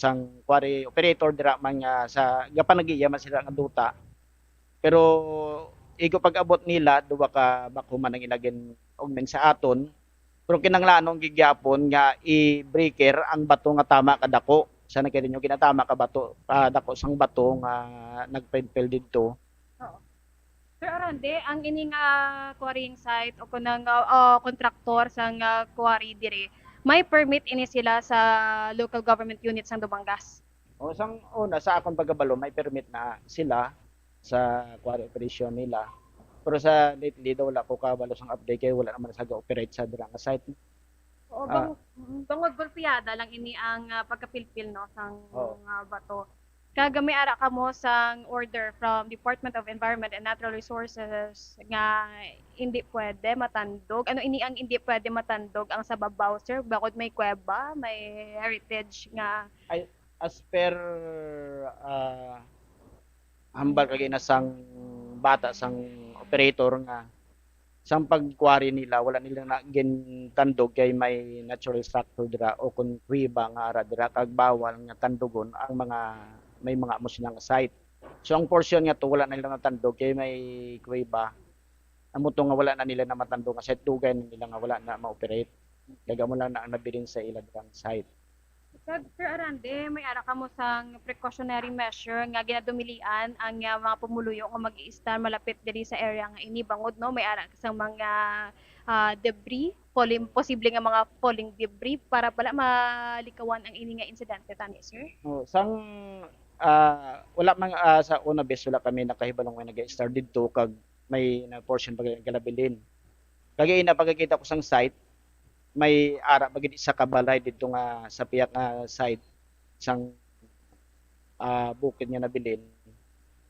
sang quarry operator dira man nga sa gapanagiya man sila nga duta. Pero igo pag-abot nila duwa ka bako man ang ilagin og sa aton. Pero kinanglanong gigyapon nga i-breaker ang bato nga tama kadako. Sana kay ninyo ginatama ka bato, dako sang bato nga nagpendpel didto. Oo. Pero arande ang ini nga quarrying site o kunang kontraktor sa nga quarry dire, may permit ini sila sa local government unit sang Dumangas. O sang una sa akong pagkabalo may permit na sila sa quarry operation nila. Pero sa lately daw wala ko kabalo sang update kay wala naman sa ga-operate sa dira nga site. Oo, Ah, bangod golpiyada lang ini ang pagkapilpil no sang oh. bato. Kaga may ara kamo sang order from Department of Environment and Natural Resources nga hindi pwede matandog. Ano ini ang hindi pwede matandog ang sa babaw, sir? Bakod may kuweba, may heritage nga. Ay, as per ah, hambal kagay na sang bata sang operator nga sang pagkwari nila wala nila na gintandog kay may natural structure dira o kun kuweba nga ara dira kag bawal nga tandugon ang mga may mga amo silang site. So ang portion nga to wala na nila natandog kay may kuweba. Amo to nga wala na nila na matandog nga site dugay na nila nga wala na ma-operate. Kaya mo lang na ang nabilin sa ila dirang site. Sir Arande, may ara kamo sang precautionary measure nga ginadumilian ang mga pumuluyo nga mag-i-stand malapit diri sa area nga ini bangod no may ara sang mga debris, posible nga mga falling debris para pala malikawan ang ini nga insidente tani sir. Oh, sang wala man sa una bes wala kami nakahibalong nga nag-start didto kag may na portion pag galabilin. Kagay na pagkakita ko sang site may ara bagid isa ka balay didto nga sa piyak nga side sang bukid nga nabilin.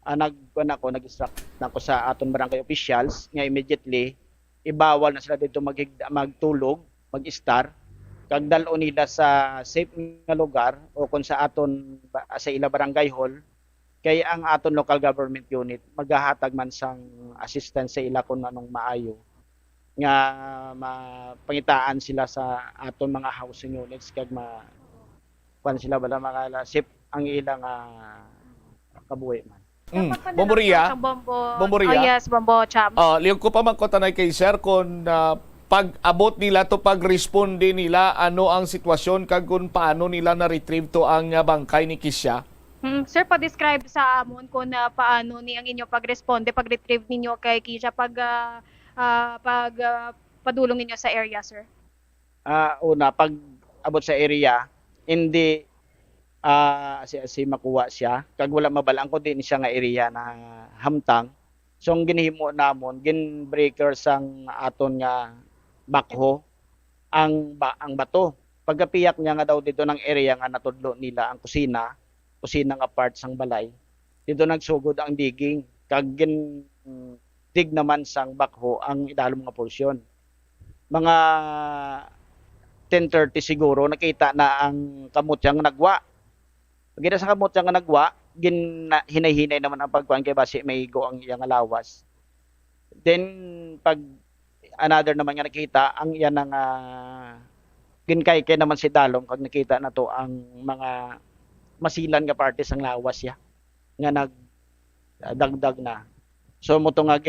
Nagkuan ako nag-instruct nako sa aton barangay officials nga immediately ibawal na sila dito magtulog, mag-star kag dal-o nila sa safe nga lugar o kung sa aton sa ila barangay hall kay ang aton local government unit maghahatag man sang assistance sa ila kung anong maayo nga mapangitaan sila sa aton mga housing units kag kuan sila bala makalasip ang ilang kabuhi man. Dapat pa na lang sir Bomboria, sang bombo. Oh Bomboria. yes, bombo cham. Liyon ko pa man ko tanay kay sir kung pag-abot nila to pag-responde nila ano ang sitwasyon kag kung paano nila na-retrieve to ang bangkay ni Kisha. Sir, pa-describe sa amon kung paano ni ang inyo pag-responde, pag-retrieve ninyo kay Kisha padulong ninyo sa area, sir. Una pag abot sa area hindi si makuha siya kag wala mabalaan ko din siya nga area na hamtang. So ang ginhimo namon gin breaker sang aton nga bakho ang bato. Pagkapiyak niya nga daw dito ng area nga natudlo nila ang kusina nga part sang balay. Dito nagsugod ang digging kag gin dig naman sang bakho ang idalom nga porsyon. Mga 10:30 siguro nakita na ang kamot yang nagwa. Pagkita sa kamot yang nagwa, hinay-hinay naman ang pagkuhan kay basi may go ang iyang lawas. Then pag another naman nga nakita ang iyan nga ginkay naman si Dalom kag nakita na to ang mga masilan nga parte sang lawas ya nga nagdagdag na. So mo to nga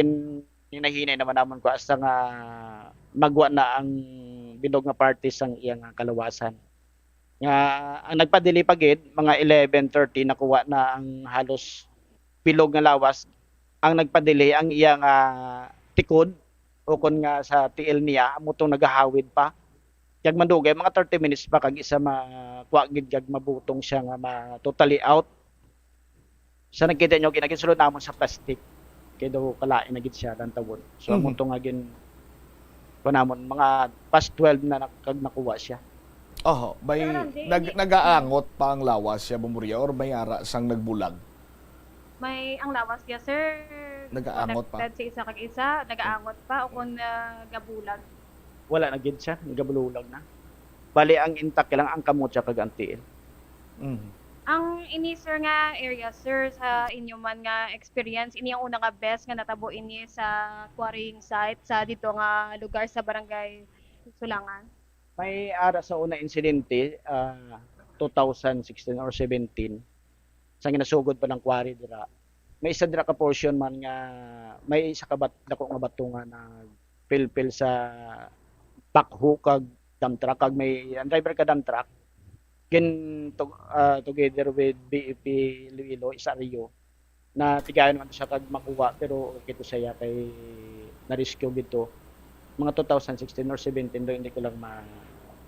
hinahinay naman namon ko asa nga magwa na ang bilog nga parte sang iyang kalawasan. Nga ang nagpadili pagid mga 11:30 nakuha na ang halos bilog nga lawas. Ang nagpadili ang iyang tikod o kon nga sa tiil niya amo tong nagahawid pa. Kag mandugay mga 30 minutes pa kag isa makuha gid kag mabutong siya nga totally out. Sa nakita nyo ginaginsulod namon sa plastic kay daw kalain na gid siya lang tawon. So amo tong nga panamon mga past 12 na kag nakuha siya. May Sir Randy, nagaangot pa ang lawas siya Bomboria or may ara sang nagbulag. May ang lawas niya, sir. Nagaangot pa. Connected sa isa kag isa, nagaangot pa o kung gabulag. Wala na gid siya, nagabululag na. Bali ang intact lang ang kamot siya kag ang tiil. Mhm. Ang ini sir nga area, sir, sa inyo man nga experience, ini ang una nga best nga natabo ini sa quarrying site sa dito nga lugar sa barangay Sulangan. May ara sa una insidente 2016 or 17 sa ginasugod pa ng quarry dira. May isa dira ka portion man nga may isa ka dako nga bato nga na pilpil sa backhoe kag dump truck kag may ang driver ka dump truck together with BEP Iloilo isa Rio na tigayon man siya kag makuha pero okay to saya kay na-rescue gito mga 2016 or 17 do hindi ko lang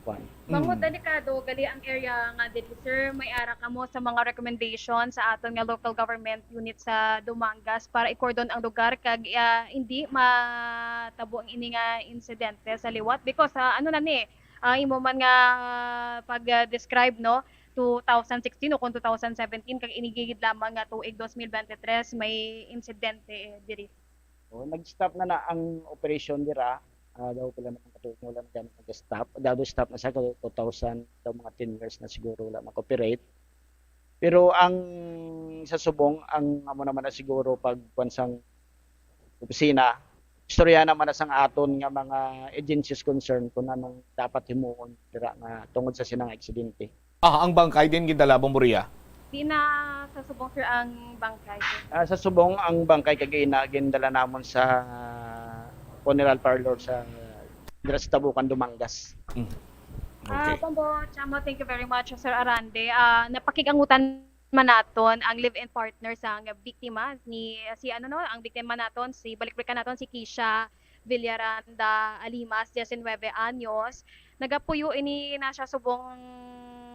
kuan. Bangod delikado gali ang area nga diri sir, may ara kamo sa mga recommendation sa aton nga local government unit sa Dumangas para i-cordon ang lugar kag hindi matabo ang ini nga insidente sa liwat because ano na ni imo man nga pag-describe no 2016 o kung 2017 kag inigigid lamang nga tuig 2023 may insidente diri. So, nag-stop na ang operation dira. Daw pala naman katuloy wala na nag-stop. Stop na sa 2000 daw mga 10 years na siguro wala mag-operate. Pero ang sa subong ang amo naman na siguro pag bansang opisina istorya naman na sang aton nga mga agencies concerned kung anong dapat himuon dira nga tungod sa sinang aksidente. Ang bangkay din gidala Bomboria. Di na sa subong sir ang bangkay. Sa subong ang bangkay kagay na gindala namon sa funeral parlor sa dira sa Tabukan, Dumangas. Okay. Pombo, Chamo, thank you very much, Sir Arande. Napakigangutan man naton ang live-in partner sa biktima ni ang biktima naton si balikbrikan naton si Kisha Villaranda Alimas, 19 anyos. Nagapuyo ini na siya subong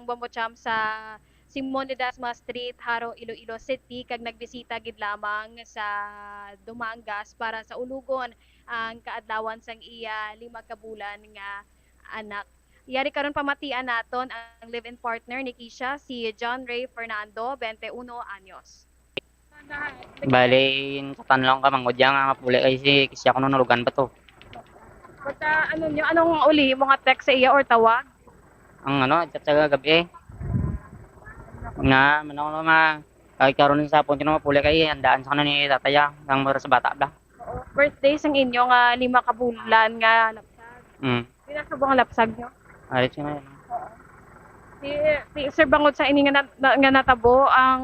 Bombo Cham sa Simon de Dasma Street, Haro, Iloilo City kag nagbisita gid lamang sa Dumangas para sa ulugon ang kaadlawan sang iya 5 ka bulan nga anak. Yari karon pamatian naton ang live-in partner ni Kisha si John Ray Fernando, 21 anyos. Bali, sa tanlong ka mangudya nga mapuli kay si Kisya kuno nalugan ba to? Basta anong uli mga text sa iya or tawag? Ang chat sa gabi nga manong kay karon sa hapon tino mapuli kay handaan sa kanon ni tataya ang mura sa bata ba. Birthday sang inyo nga 5 ka bulan nga lapsag. Pila subong lapsag nyo? Alit siya na. Si Sir Bangod sa ini nga natabo ang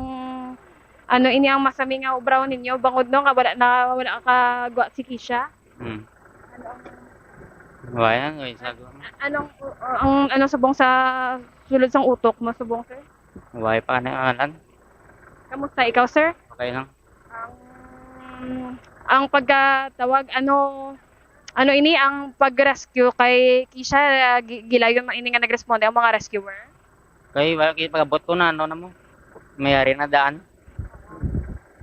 ini ang masami nga ubraw ninyo bangod no nga wala ka gwa si Kisha. Wayan, sago. Anong subong sa sulod sang utok mo subong sir? Way pa na alan. Kamusta ikaw sir? Okay lang. Ang pagkatawag ini ang pag-rescue kay Kisha gilayon man ini nga nagresponde ang mga rescuer. Kay wala kay pagabot ko na na mo. Mayari na daan.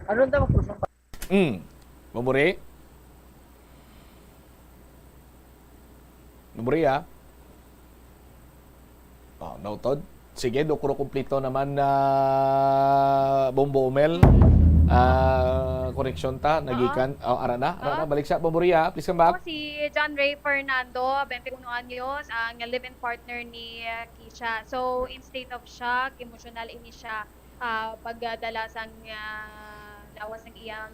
Ano daw kusong Bombori? Bomboria? Nautod. Sige, dokuro kumplito naman na Bombo Umel. Koneksyon ta, nagikan. Arana, balik sa Bomboria. Please come back. Si John Ray Fernando, 21 anyos, ang live-in partner ni Kisha. So, in state of shock, emotional ini siya pagdala sang lawas ng iyang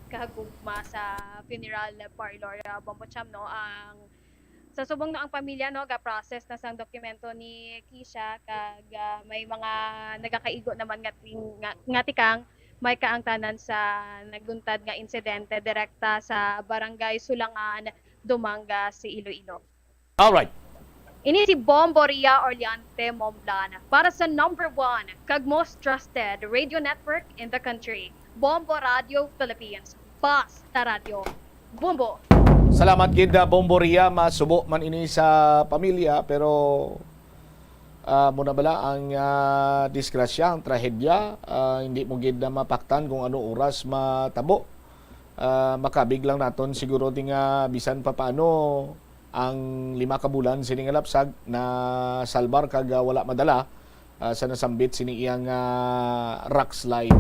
kahagugma sa funeral parlor Bombo Cham no sa subong no ang pamilya no ga-process na sang dokumento ni Kisha kag may mga nagakaigo naman nga tikang may kaangtanan sa nagluntad nga insidente direkta sa Barangay Sulangan, Dumangas, si Iloilo. All right. Ini si Bomboria Orleante Momblan para sa number 1 kag most trusted radio network in the country. Bombo Radio Philippines. Basta Radio. Bombo. Salamat gid Bomboria, masubo man ini sa pamilya pero muna bala ang disgrasya, ang trahedya, hindi mo gid na mapaktan kung ano oras matabo. Makabig lang naton siguro di nga bisan pa paano ang 5 ka bulan sini nga lapsag na salbar kag wala madala sa nasambit sini iyang rock slide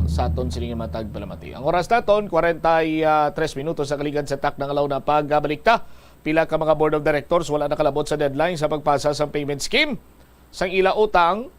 sa aton sini nga matag palamati. Ang oras naton 43 minutos sa kaligad sa tak ng alaw na pagbalikta. Pila ka mga board of directors wala nakalabot sa deadline sa pagpasa sa payment scheme. Sang ila utang,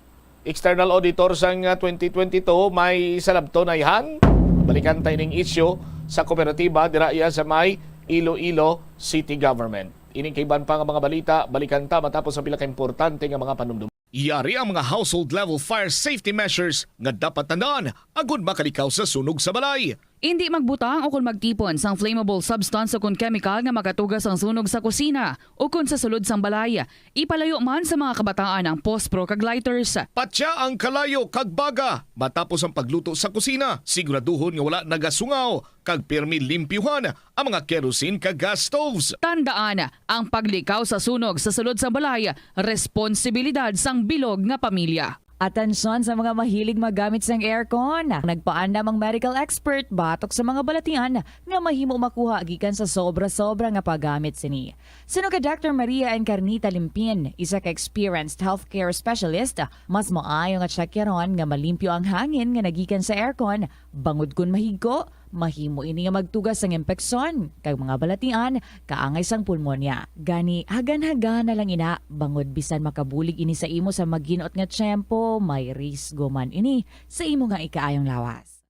external auditor sang 2022 may salabto na ihan. Balikan tayo ning issue sa kooperatiba dira iya sa may Iloilo City Government. Ining kaiban pa nga mga balita, balikan ta matapos ang pila ka importante nga mga panumdum. Iyari ang mga household level fire safety measures nga dapat tandaan agud makalikaw sa sunog sa balay. Hindi magbutang o kung magtipon sang flammable substance o kung chemical nga makatugas ang sunog sa kusina o kung sa sulod sang balay. Ipalayo man sa mga kabataan ang pospro kag lighters. Patya ang kalayo kag baga matapos ang pagluto sa kusina. Siguraduhon nga wala nagasungaw kag pirmi limpyuhan ang mga kerosene kag gas stoves. Tandaan, ang paglikaw sa sunog sa sulod sang balay, responsibilidad sang bilog nga pamilya. Atensyon sa mga mahilig magamit sang aircon. Nagpaandam ang medical expert batok sa mga balatian nga mahimo makuha gikan sa sobra-sobra nga paggamit sini. Suno ka Dr. Maria Encarnita Limpin, isa ka experienced healthcare specialist, mas maayo nga tsakyaron nga malimpyo ang hangin nga nagikan sa aircon bangod kun mahigko. Mahimo ini nga magtugas sang impeksyon kag mga balatian kaangay sang pulmonya. Gani hagan-hagan na lang ina bangod bisan makabulig ini sa imo sa maginot nga tiyempo, may risgo man ini sa imo nga ikaayong lawas.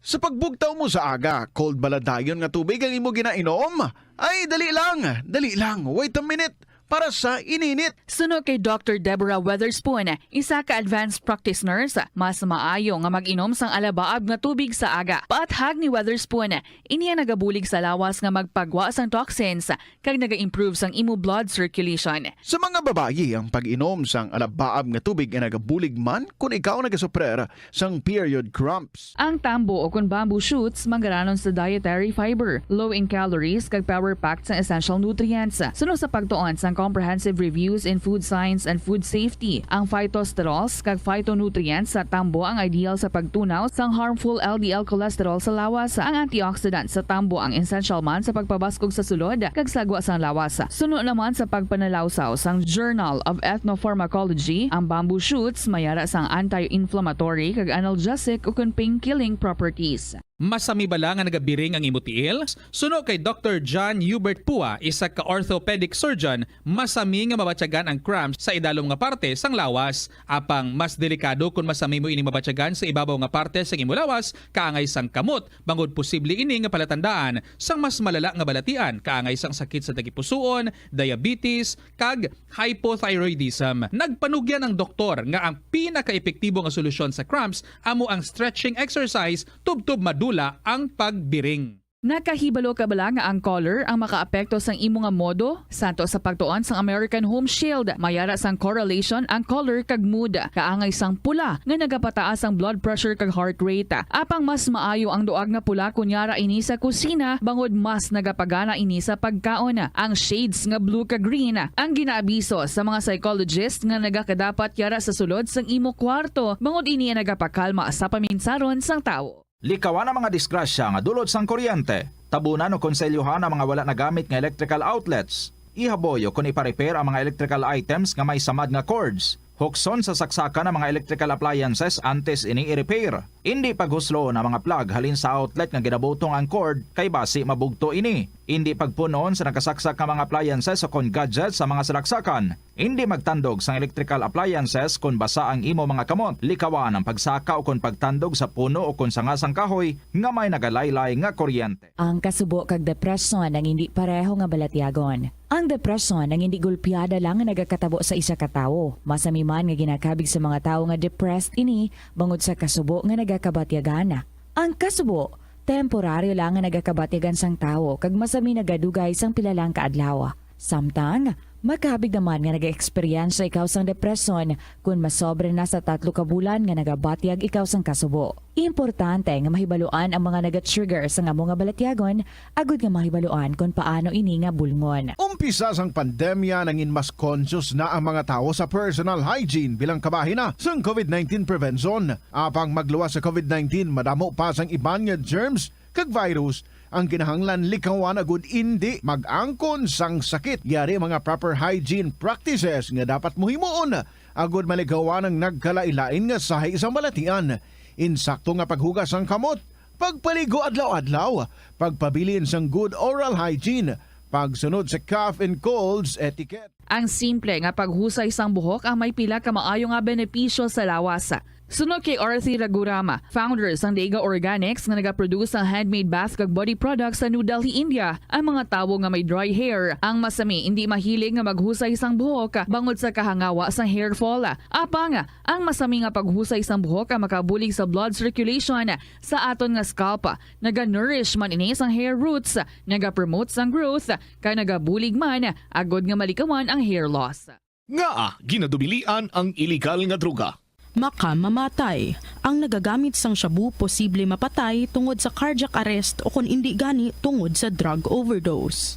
Sa pagbugtaw mo sa aga, cold baladayon nga tubig ang imo ginainom? Ay, dali lang, wait a minute, para sa ininit. Suno kay Dr. Deborah Weatherspoon, isa ka advanced practice nurse, mas maayo nga mag-inom sang alabaab nga tubig sa aga. Paathag ni Weatherspoon, iniya nagabulig sa lawas nga magpagwa sang toxins kag naga-improve sang imo blood circulation. Sa mga babayi, ang pag-inom sang alabaab nga tubig ay nagabulig man kung ikaw nagasuprer sang period cramps. Ang tambo o kung bamboo shoots manggaranon sa dietary fiber, low in calories kag power-packed sa essential nutrients. Suno sa pagtuon sang comprehensive reviews in food science and food safety, ang phytosterols kag phytonutrients sa tambo ang ideal sa pagtunaw sang harmful LDL cholesterol sa lawas. Ang antioxidants sa tambo ang essential man sa pagpabaskog sa sulod kag sagwa sang lawas. Suno naman sa pagpanalawsaw sang Journal of Ethnopharmacology, ang bamboo shoots mayara sang anti-inflammatory kag analgesic o kung pain-killing properties. Masami bala nga nagabiring ang imutiil? Suno kay Dr. John Hubert Pua, isa ka orthopedic surgeon, masami nga mabatyagan ang cramps sa idalom nga parte sang lawas. Apang mas delikado kung masami mo ini mabatyagan sa ibabaw nga parte sang imo lawas, kaangay sang kamot, bangod posible ini nga palatandaan sang mas malala nga balatian, kaangay sang sakit sa tagipusoon, diabetes, kag hypothyroidism. Nagpanugyan ang doktor nga ang pinaka-epektibo nga solusyon sa cramps amo ang stretching exercise tubtub madula ang pagbiring. Nakahibalo ka bala nga ang color ang makaapekto sang imo nga modo? Santo sa pagtuon sang American Home Shield, mayara sang correlation ang color kag mood. Kaangay sang pula nga nagapataas ang blood pressure kag heart rate. Apang mas maayo ang duag nga pula kunyara ini sa kusina, bangod mas nagapagana ini sa pagkaon. Ang shades nga blue kag green ang ginaabiso sa mga psychologist nga nagakadapat yara sa sulod sang imo kwarto, bangod ini nagapakalma sa paminsaron sang tawo. Likawan ang mga disgrasya nga dulot sang kuryente. Tabunan o konselyuhan ang mga wala nagamit nga electrical outlets. Ihaboyo kung ipa-repair ang mga electrical items nga may samad nga cords. Hukson sa saksakan ng mga electrical appliances antes ini i-repair. Hindi paghuslo na mga plug halin sa outlet nga ginabutong ang cord kay basi mabugto ini. Hindi pagpunon sa nakasaksak nga mga appliances o kon gadgets sa mga salaksakan. Hindi magtandog sa electrical appliances kung basa ang imo mga kamot. Likawan ang pagsaka o kon pagtandog sa puno o kon sangasang kahoy nga may nagalaylay nga kuryente. Ang kasubo kag depresyon ang hindi pareho nga balatyagon. Ang depresyon ang hindi gulpiyada lang nga nagakatabo sa isa ka tawo. Masami man nga ginakabig sa mga tawo nga depressed ini bangod sa kasubo nga nagakabatyagan. Ang kasubo temporaryo lang nga nagakabatyagan sang tawo kag masami nagadugay sang pilalang kaadlaw. Samtang makabig naman nga nag-experience ikaw sang depresyon kung masobre na sa 3 ka bulan nga nagabatyag ikaw sang kasubo. Importante nga mahibaluan ang mga naga-trigger sa nga mga balatyagon agud nga mahibaluan kung paano ini nga bulngon. Umpisa sang pandemya nangin mas conscious na ang mga tao sa personal hygiene bilang kabahina sang COVID-19 prevention. Apang magluwas sa COVID-19, madamo pa sang iban nga germs kag virus ang kinahanglan likawan agud indi mag-angkon sang sakit. Yari mga proper hygiene practices nga dapat muhimuon agud maligawan ang nagkalailain nga sahi sa malatian. Insakto nga paghugas sang kamot, pagpaligo adlaw-adlaw, pagpabilin sang good oral hygiene, pagsunod sa cough and colds etiquette. Ang simple nga paghusay sang buhok ang may pila ka maayo nga benepisyo sa lawas. Sunod kay Arthi Ragurama, founder sang Dega Organics nga nagaproduce ng handmade bath kag body products sa New Delhi, India. Ang mga tawo nga may dry hair, ang masami hindi mahilig nga maghusay sang buhok bangod sa kahangawa sang hair fall. Apang ang masami nga paghusay sang buhok ang makabulig sa blood circulation sa aton nga scalp. Naga-nourish man ini sang hair roots, naga-promote sang growth, kay nagabulig man agod nga malikawan ang hair loss. Nga ginadubilian ang illegal nga droga. Makamamatay. Ang nagagamit sang shabu posible mapatay tungod sa cardiac arrest o kung hindi gani tungod sa drug overdose.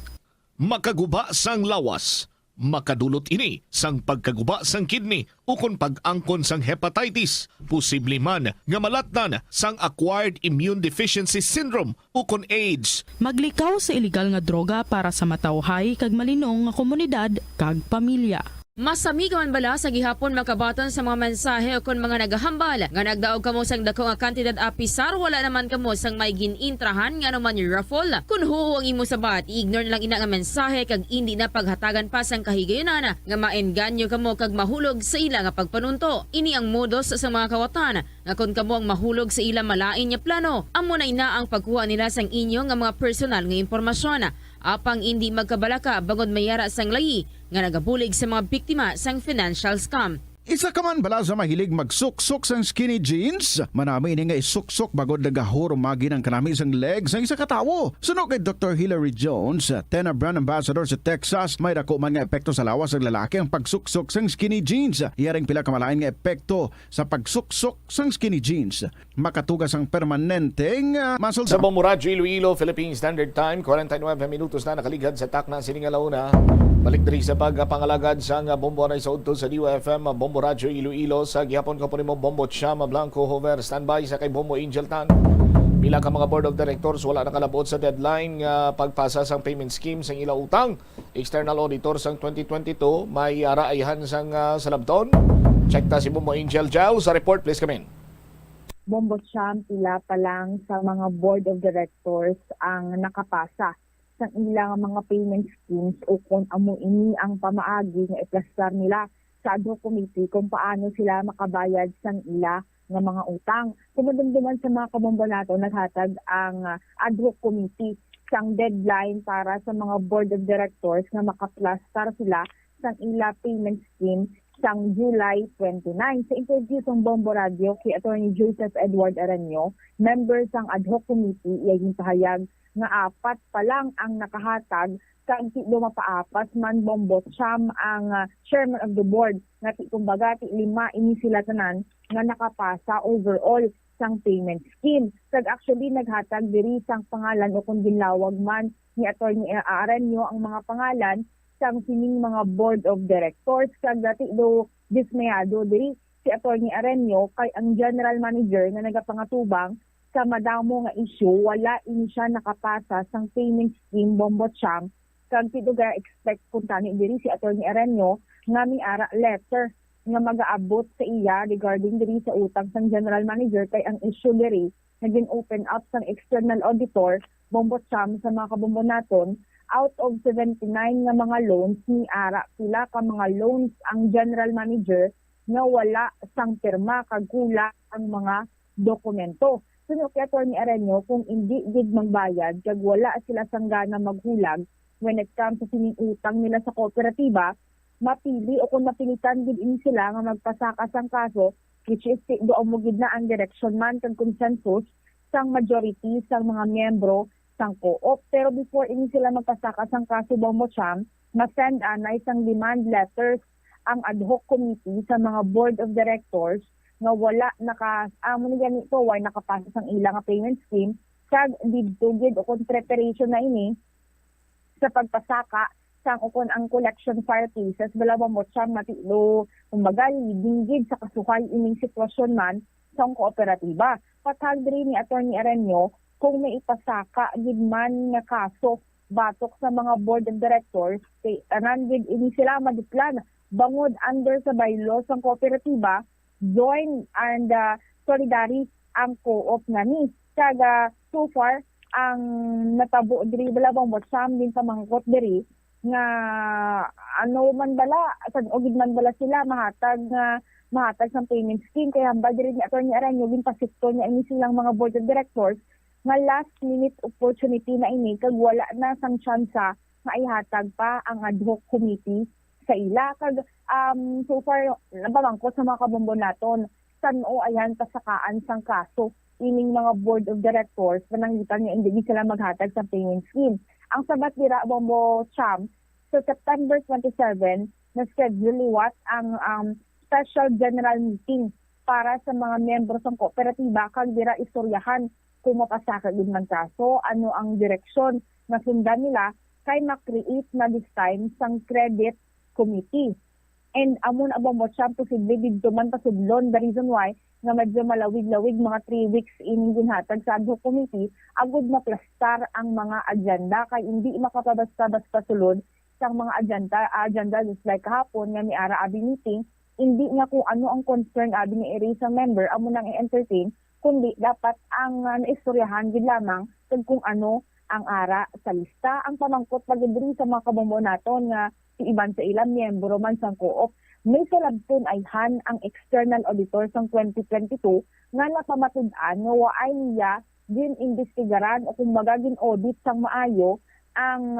Makaguba sang lawas. Makadulot ini sang pagkaguba sang kidney o kung pag-angkon sang hepatitis. Posible man nga malatnan sang acquired immune deficiency syndrome o kung AIDS. Maglikaw sa illegal nga droga para sa matawhay kag malinong nga komunidad kag pamilya. Masami ka man bala sa gihapon makabaton sa mga mensahe o kung mga nagahambal nga nagdaog kamo sang dako nga kantidad apisar wala naman kamo sang may ginintrahan nga naman yung raffle. Kung huo ang imo sabat, ignore na lang ina nga mensahe kag hindi na paghatagan pa sang kahigayonan nga maengganyo kamo kag mahulog sa ila nga pagpanunto. Ini ang modus sa mga kawatan nga kung kamo ang mahulog sa ila malain nga plano, amo na ina ang pagkuha nila sang inyo nga mga personal nga impormasyon. Apang hindi magkabalaka bangod mayara sang layi nga nagabulig sa mga biktima sang financial scam. Isa ka man bala sa mahilig magsuksok sang skinny jeans? Manami ini nga isuksok bagod nagahuro magi ng kanami sang legs ang isa katawo. Sunog kay Dr. Hilary Jones, Tena brand ambassador sa Texas, may dako man nga epekto sa lawas ng lalaki ang pagsuksok sang skinny jeans. Iyaring pila kamalain nga epekto sa pagsuksok sang skinny jeans. Makatugas ang permanenteng muscle Sa Bombo Radyo Iloilo, Philippine Standard Time, 49 minutos na nakaligad sa takna siningalauna. Balik diri sa pagpangalagad sa Bombo Anay sa udto sa DUFM, Bombo Radyo Iloilo sa gihapon ka po nimo Bombo Chama Blanco Hover standby sa kay Bombo Angel Tan. Pila ka mga board of directors wala nakalabot sa deadline nga pagpasa sang payment scheme sang ila utang. External auditor sang 2022 may araayahan sang salabton. Check ta si Bombo Angel Jal sa report, please come in. Bombo Cham, pila pa lang sa mga board of directors ang nakapasa sa ilang mga payment schemes o kung amo ini ang pamaagi nga iplastar nila sa ad hoc committee kung paano sila makabayad sa ila nga mga utang. Kumadumduman sa mga kabombo nato, naghatag ang ad hoc committee sang deadline para sa mga board of directors nga makaplastar sila sa ila payment scheme sang July 29. Sa interview sa Bombo Radio kay Attorney Joseph Edward Aranyo, member sang ad hoc committee, iyang pahayag nga 4 pa lang ang nakahatag kag ti mapaapas man Bombo Cham ang chairman of the board nga ti kumbaga ti 5 ini sila tanan nga nakapasa overall sang payment scheme. Kag actually naghatag diri sang pangalan o kung ginlawag man ni Attorney Aranyo ang mga pangalan sang sining mga board of directors. Kag dati do dismayado diri si Attorney Aranyo kay ang general manager na nagapangatubang sa madamo nga issue, wala ini siya nakapasa sang payment scheme Bombo Cham. Kag tito ga expect kuntani diri si Attorney Aranyo nga miara letter nga mag-aabot sa iya regarding diri sa utang sang general manager kay ang issue diri naging open up sang external auditor Bombo Cham sa mga kabombo naton. Out of 79 nga mga loans ni ara pila ka mga loans ang general manager nga wala sang pirma kag kulang ang mga dokumento. Suno kay Attorney Aranyo kung hindi gid magbayad kag wala sila sang gana maghulag when it comes sa sining utang nila sa kooperatiba, mapili o kung mapilitan gid ini sila nga magpasaka sang kaso which is doon mo gid na ang direction man kag consensus sang majority sang mga miyembro sang co-op. Pero before ini sila magpasaka sang kaso Bombo Cham, ma-send anay sang demand letters ang ad hoc committee sa mga board of directors nga wala amo ni ganito why nakapasa sang ilang payment scheme kag didto gid o kung preparation na ini sa pagpasaka sang ukon ang collection file cases bala Bombo Cham matilo kumbaga leading gid sa kasuhay ining sitwasyon man sang kooperatiba. Patag diri ni Attorney Aranyo kung may ipasaka gid man nga kaso batok sa mga board of directors kay anan gid ini sila madiplan bangod under sa bylaws ng kooperatiba join and solidary ang co-op nga ni kaga so far ang natabo diri bala Bombo Cham din sa mangkot diri nga ano man bala sad ogid man bala sila mahatag nga mahatag sa payment scheme. Kaya hambal diri ni Atty. Aranyo ginpasipto niya ini silang mga board of directors nga last minute opportunity na ini kag wala na sang tsansa nga ihatag pa ang ad hoc committee sa ila. Kag so far nabangko sa mga kabombo naton sano ayan pasakaan sang kaso ining mga board of directors panangitan nga hindi sila maghatag sa payment scheme. Ang sabat dira Bombo Cham, so September 27 na schedule liwat ang special general meeting para sa mga miyembro ng kooperatiba kag dira istoryahan kung mapasaka din man kaso, ano ang direksyon na sundan nila kay ma-create na this time sang credit committee. And amon Bombo Cham posible didto man pasidlon, the reason why nga medyo malawig-lawig mga 3 weeks ining ginhatag sa ad hoc committee, agud maplastar ang mga agenda kay hindi makapabasta-basta sulod sa mga agenda just like kahapon nga miara abi meeting, hindi nga kung ano ang concern abi ni sa member amo nang i-entertain, kundi dapat ang naistoryahan gid lamang kung ano ang ara sa lista. Ang pamangkot pagdiri sa mga kabombo naton nga si iban sa ilang miyembro man sang co-op, may salabton ayhan ang external auditor sang 2022 nga napamatud-an nga waay niya din investigaran o kung magaging audit sang maayo ang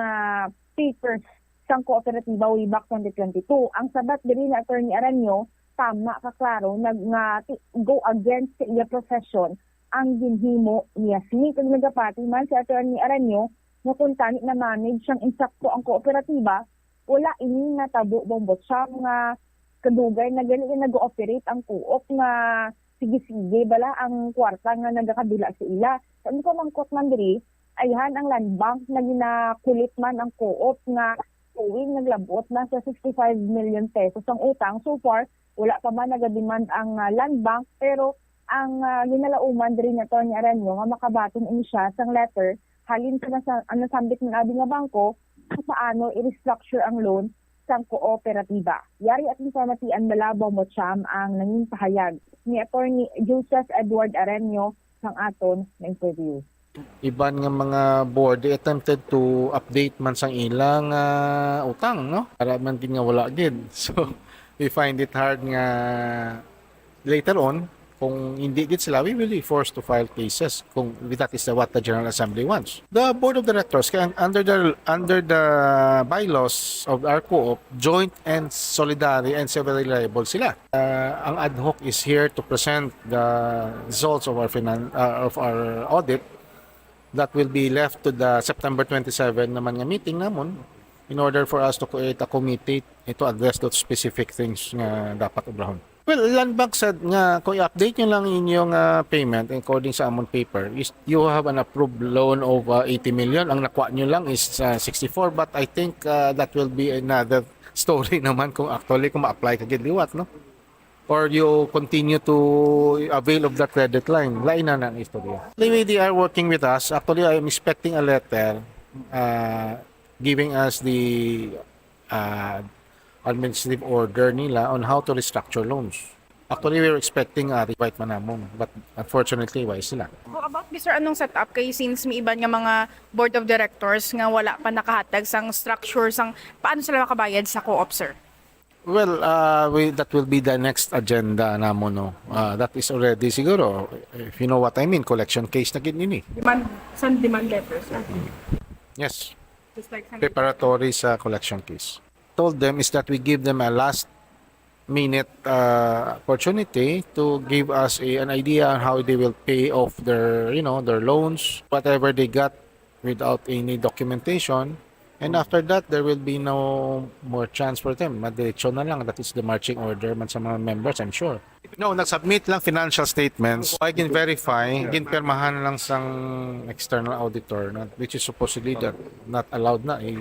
papers sang kooperatiba way back 2022. Ang sabat diri ni Atty. Aranyo, tama kaklaro nga go against sa iya profession ang ginhimo niya. Sini kag nagapati man si Atty. Aranyo nga kung tani na manage siyang insakto ang kooperatiba, wala ini natabo Bombo Cham nga kadugay na gali nag-ooperate ang co-op nga sige-sige bala ang kwarta nga nagakadula sa ila. Sa ko mangkot man diri, ayhan ang land bank na ginakulit man ang co-op nga tuwing naglabot na sa 65 million pesos ang utang. So far, wala pa man nagademand ang land bank, pero ang ginalauman diri na Atty. Aranyo nga makabaton ini siya sang letter halin sa sambit ng abi nga bangko kung paano i-restructure ang loan sang kooperatiba. Yari at informatian bala Bombo Cham ang nanging pahayag ni Atty. Joseph Edward Aranyo sang aton na interview. Iban nga mga board attempted to update man sang ilang utang, no? Para man din nga wala gid. So we find it hard nga later on kung hindi gid sila, we will be forced to file cases kung that is what the General Assembly wants. The Board of Directors, under the bylaws of our co-op, joint and solidary and severally liable sila. Ang ad hoc is here to present the results of our audit that will be left to the September 27 naman nga meeting namon in order for us to create a committee to address those specific things nga dapat obrahon. Well, Land Bank said nga, kung i-update nyo lang inyong payment according sa amon paper, is you have an approved loan of 80 million. Ang nakuha nyo lang is 64, but I think that will be another story naman kung actually kung ma-apply ka liwat, no? Or you continue to avail of the credit line. Lain na ang istorya. Anyway, they are working with us. Actually, I am expecting a letter giving us the administrative order nila on how to restructure loans. Actually, we were expecting right manamong, but unfortunately, why sila? So about Mr. anong setup kay since may iban nga mga board of directors nga wala pa nakahatag sang structure sang paano sila makabayad sa co-op, sir? Well, that will be the next agenda namon, no. That is already siguro, if you know what I mean, collection case na gid nini. Demand letters, sir. Yes. Just like Preparatory sa collection case. Told them is that we give them a last minute opportunity to give us an idea on how they will pay off their loans, whatever they got without any documentation, and after that there will be no more chance for them. Madiretso na lang, that is the marching order man sa mga members, I'm sure. No, nag-submit lang financial statements. I can verify, ginpermahan lang sang external auditor, which is supposedly not allowed na. He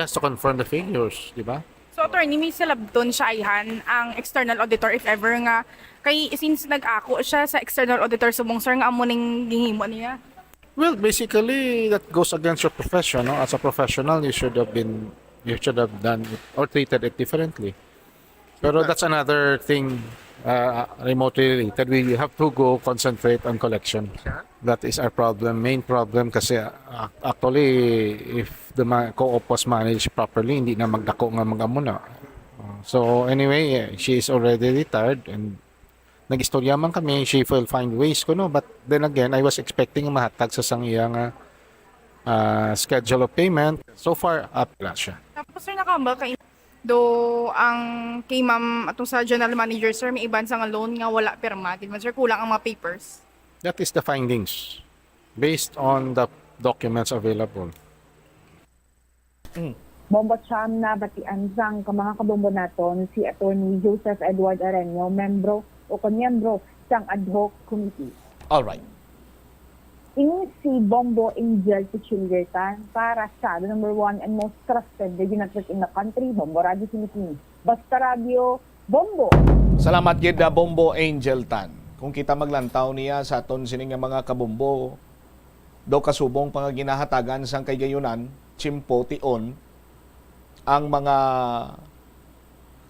has to confirm the figures, di ba? So, attorney, may salabton siya ayhan ang external auditor if ever nga kay since nag-ako siya sa external auditor subong sir nga amo ning gihimo niya. Well, basically that goes against your profession, no? As a professional, you should have done it or treated it differently. Pero that's another thing remotely related. We have to go concentrate on collection. That is our main problem kasi actually if the co-op was managed properly, hindi na magdako nga mag-amo na. So anyway, she is already retired and nag-istorya man kami, she will find ways kuno, but then again, I was expecting mahatag sa sang iyang schedule of payment. So far, up lang siya. Tapos sir, nakahambal kay do ang kay ma'am atong sa general manager sir may iban sa nga loan nga wala pirma. Di man sir kulang ang mga papers. That is the findings based on the documents available. Bombo Cham na batian sang mga kabombo naton si Attorney Joseph Edward Areño, membro o konyembro sang ad hoc committee. All right. Ini si Bombo Angel Pichulgertan para sa the number 1 and most trusted radio network in the country, Bombo Radio Philippines. Basta Radio, Bombo! Salamat gid Bombo Angel Tan. Kung kita maglantaw niya sa aton sining nga mga kabombo, do kasubong pang ginahatagan sang kay gayunan, chimpo tion ang mga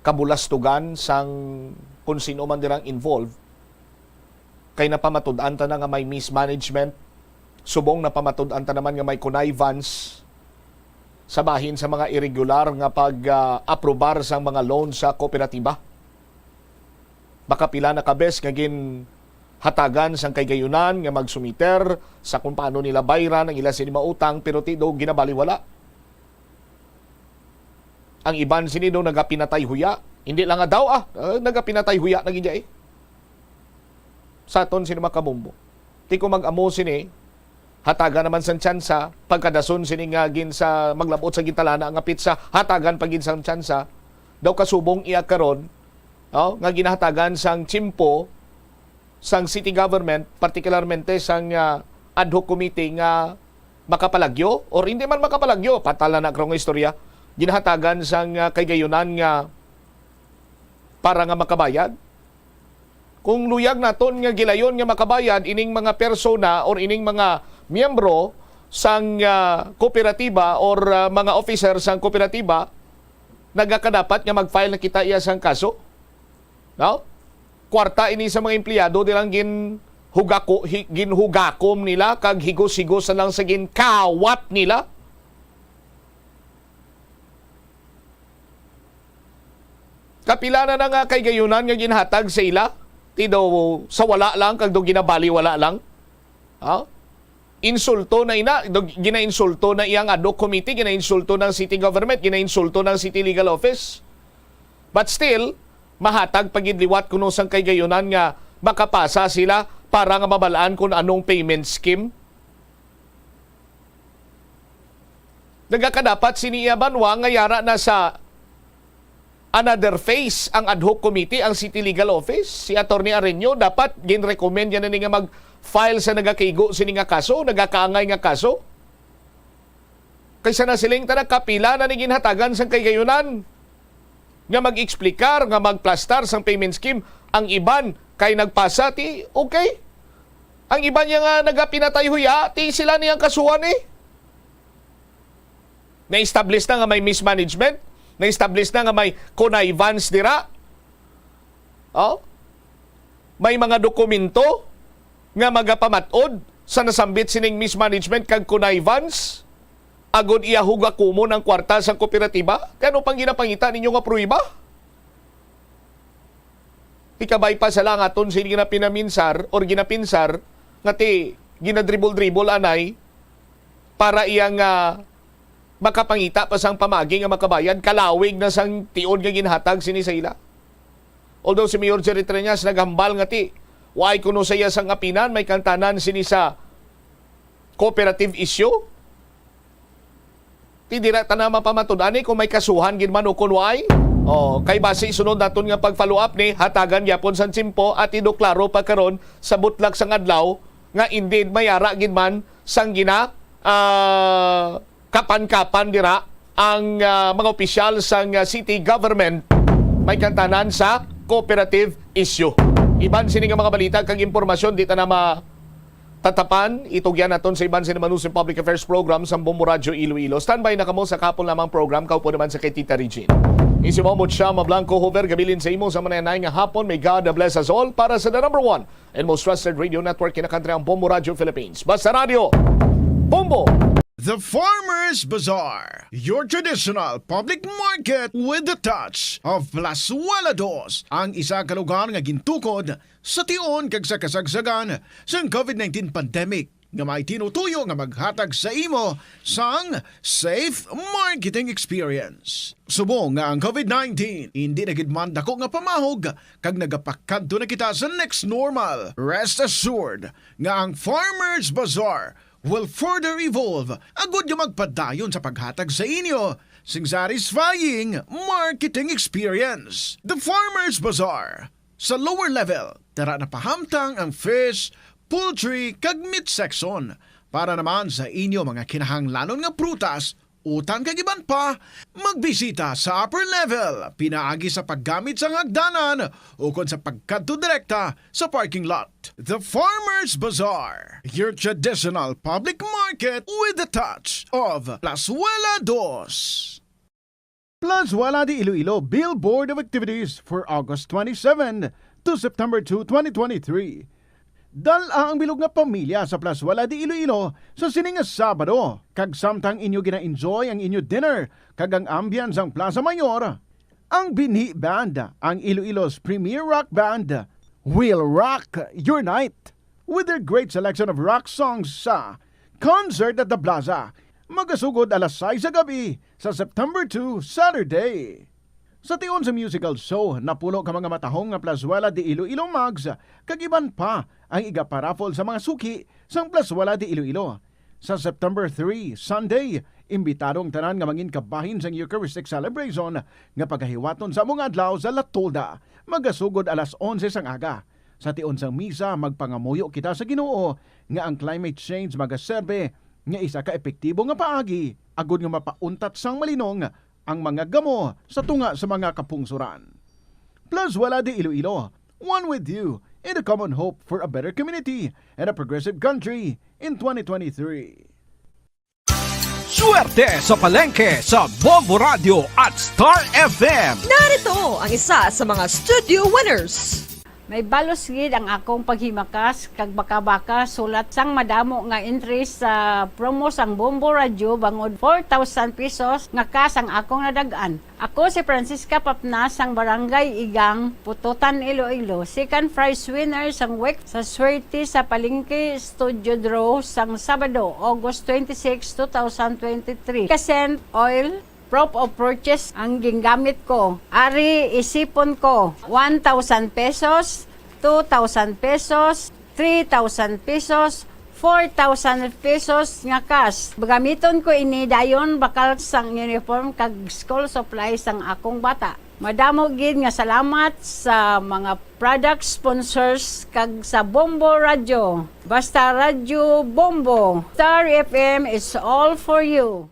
kabulastugan sang kung sino man dirang involved kay napamatud-an ta na nga may mismanagement, subong napamatud-an ta naman nga may connivance sa bahin sa mga irregular nga pag-aprobar sang mga loan sa kooperatiba. Baka pila na kabes nga gin hatagan sang kay gayunan nga magsumiter sa kung paano nila bayran ang ila sinima utang pero ti do ginabaliwala. Ang iban sinido nagapinatay huya. Hindi lang nga daw nagapinatay huya na gidya eh. Sa aton sini makabombo. Ti ko mag-amo sini, hatagan naman sang tsansa, pagkadason sini nga gin sa maglabot sa gintalana nga pizza, hatagan pagin sang tsansa, daw kasubong iya karon, nga ginahatagan sang chimpo, sang city government, partikularmente sang ad hoc committee nga makapalagyo, or hindi man makapalagyo, patala na krong istorya, ginahatagan sang kaygayunan nga para nga makabayad. Kung luyag naton nga gilayon nga makabayad ining mga persona or ining mga miyembro sang kooperatiba or mga officer sang kooperatiba, nagakadapat nga mag-file na kita iya sang kaso. No? Kwarta ini sa mga empleyado dilang ginhugakom nila kag higos-higos lang sa ginkawat nila. Kapila na nga kay gayunan nga ginhatag sa ila. Ti daw sa wala lang, kag daw ginabali wala lang. Insulto na ina, ginainsulto na iyang ad hoc committee, ginainsulto ng city government, ginainsulto ng city legal office. But still, mahatag pagidliwat kuno sang kay gayunan nga makapasa sila para nga mabalaan kung anong payment scheme. Nagakadapat siniya banwa nga yara na sa another phase ang ad hoc committee, ang city legal office. Si Attorney Areño dapat gin-recommend yan na nga mag-file sa nagakaigo sini nga kaso, nagakaangay nga kaso. Kaysa na siling kapila na ginhatagan sang kay gayunan nga mag-explikar, nga magplastar sang payment scheme. Ang iban kay nagpasa ti okay. Ang iban niya nga nagapinatay huya ti sila niyang kasuhan eh. Na-establish na nga may mismanagement, na-establish na nga may connivance dira. May mga dokumento nga magapamatod sa nasambit sining mismanagement kag connivance. Agod iya hugakumo ng kwarta sa kooperatiba. Kano pang ginapangita ninyo nga pruiba? Ikabay pa sa lang aton sini ginapinaminsar or ginapinsar nga ti ginadribble-dribble anay para iyang makapangita pa sang pamagi nga makabayad, kalawig na sang tion nga ginhatag sini sa ila. Although si Mayor Jerry Treñas naghambal nga ti why kuno sa iya sang apinan may kantanan sini sa cooperative issue. Ti dira ta na mapamatud-ani kung may kasuhan gin man ukon why. Kay base sunod naton nga pag-follow up ni hatagan gyapon sang chimpo at idoklaro pa karon sa butlak sang adlaw nga indeed mayara gid man sang gina kapan-kapan dira ang mga opisyal sang city government may kantanan sa cooperative issue. Iban sini nga mga balita kag impormasyon di ta na tatapan itugyan naton sa iban sini Manusing Public Affairs Program sa Bombo Radio Iloilo. Standby na kamo sa kapon lamang program kaupo naman sa kay Tita Regine. Isi Momot siya Mablanco Hover gabilin sa imo sa mananay nga hapon. May God bless us all para sa the number 1 and most trusted radio network in the country ang Bombo Radio Philippines. Basta Radio Bombo! The Farmers Bazaar, your traditional public market with the touch of Plazuela Dos, ang isa ka lugar nga gintukod sa tion kag sa kasagsagan sa COVID-19 pandemic nga may tinutuyo nga maghatag sa imo sang safe marketing experience. Subong nga ang COVID-19 hindi na gid man dako nga pamahog kag nagapakadto na kita sa next normal. Rest assured nga ang Farmers Bazaar will further evolve agud nga magpadayon sa paghatag sa inyo sing satisfying marketing experience. The Farmers Bazaar. Sa lower level, tara na pahamtang ang fish, poultry kag meat section para naman sa inyo mga kinahanglanon nga prutas, utan kag iban pa, magbisita sa upper level, pinaagi sa paggamit sa hagdanan o kon sa pagkadto direkta sa parking lot. The Farmers Bazaar, your traditional public market with the touch of Plazuela Dos. Plazuela de Iloilo Billboard of Activities for August 27 to September 2, 2023. Dala ang bilog nga pamilya sa Plazuela de Iloilo sa sining nga Sabado, kag samtang inyo gina-enjoy ang inyo dinner kag ang ambience ang Plaza Mayor. Ang binhi band, ang Iloilo's premier rock band, will rock your night with their great selection of rock songs sa Concert at the Plaza. Magasugod alas 6 sa gabi sa September 2, Saturday. Sa tion sa musical show, napulo ka mga matahong nga Plazuela de Iloilo Mags, kagiban pa ang igaparafol sa mga suki sang Plazuela de Iloilo. Sa September 3, Sunday, imbitadong tanan nga mangin kabahin sang Eucharistic celebration nga paghahiwaton sa mga adlaw sa La Tolda, magasugod alas 11 sang aga. Sa tion sang misa, magpangamuyo kita sa Ginoo nga ang climate change magaserbe nga isa ka epektibo nga paagi, agud nga mapauntat sang malinong ang mga gamo sa tunga sa mga kapungsuran. Plazuela de Iloilo, one with you in the common hope for a better community and a progressive country in 2023. Swerte sa palengke sa Bombo Radio at Star FM. Narito ang isa sa mga studio winners. May balos gid ang akong paghimakas kag baka-baka sulat sang madamo nga interest sa promo sang Bombo Radio bangod 4,000 pesos nga kas ang akong nadagan. Ako si Francisca Papnas sang Barangay Igang, Pututan, Iloilo. Second prize winner sang week sa swerte sa Palengke Studio Draw sang Sabado, August 26, 2023. Kasent oil proof of purchase ang gingamit ko. Ari isipon ko 1,000 pesos, 2,000 pesos, 3,000 pesos, 4,000 pesos nga cash. Gamiton ko ini dayon bakal sang uniform kag school supplies sang akong bata. Madamo gid nga salamat sa mga product sponsors kag sa Bombo Radio. Basta Radio Bombo. Star FM is all for you.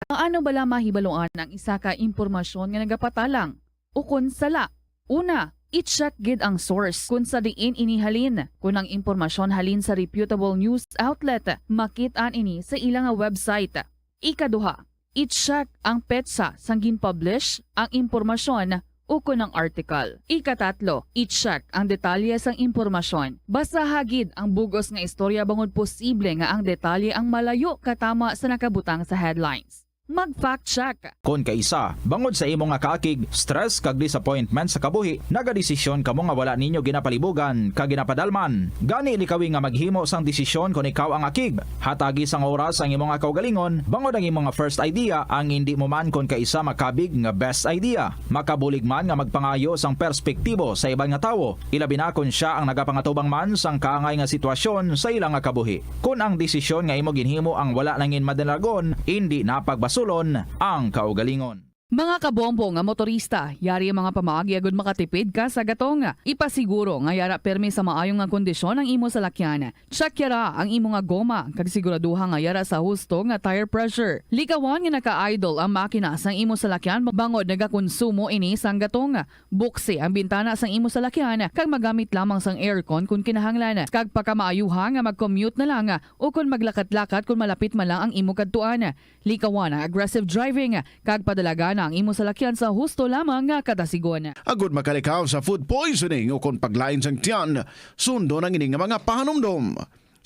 Ano bala mahibaluan ang isa ka impormasyon nga nagapatalang? Ukon sala. Una, i-check gid ang source kung sa diin inihalin. Kung ang impormasyon halin sa reputable news outlet, makit-an ini sa ilang website. Ikaduha, i-check ang petsa sang gin-publish ang impormasyon ukon ang article. Ikatatlo, i-check ang detalye sang impormasyon. Basta hagid ang bugos nga istorya bangod posible nga ang detalye ang malayo katama sa nakabutang sa headlines. Mag-fact check. Kung kaisa, bangod sa imo nga kaakig, stress kag disappointment sa kabuhi, nagadesisyon kamo nga wala ninyo ginapalibugan kag ginapadalman. Gani likawi nga maghimo sang desisyon kung ikaw ang akig. Hatagi sang oras ang imo nga kaugalingon, bangod ang imo nga first idea ang hindi mo man kung kaisa makabig nga best idea. Makabulig man nga magpangayo sang perspektibo sa ibang nga tawo, ilabi na kung siya ang nagapangatubang man sang kaangay nga sitwasyon sa ilang nga kabuhi. Kung ang desisyon nga imo ginhimo ang wala nangin madalagon, hindi napagbasa sulon ang kaugalingon. Mga kabombo nga motorista, yari ang mga pamaagi agud makatipid ka sa gatong. Ipasiguro nga yara permi sa maayong nga kondisyon ang imo salakyan. Check yara ang imo nga goma kag siguraduha nga yara sa husto nga tire pressure. Likawan nga naka-idle ang makina sang imo salakyan bangod nagakonsumo ini sang gatong. Buksi ang bintana sang imo salakyan kag magamit lamang sang aircon kung kinahanglan. Kag pakamaayuha nga mag-commute na lang o kung maglakat-lakat kung malapit man lang ang imo kadtuan. Likawan ang aggressive driving kag padalagan ang imo salakyan sa husto lamang nga katasigon. Agud makalikaw sa food poisoning o kung paglain sang tiyan, sundo ng ining nga mga pahanumdom.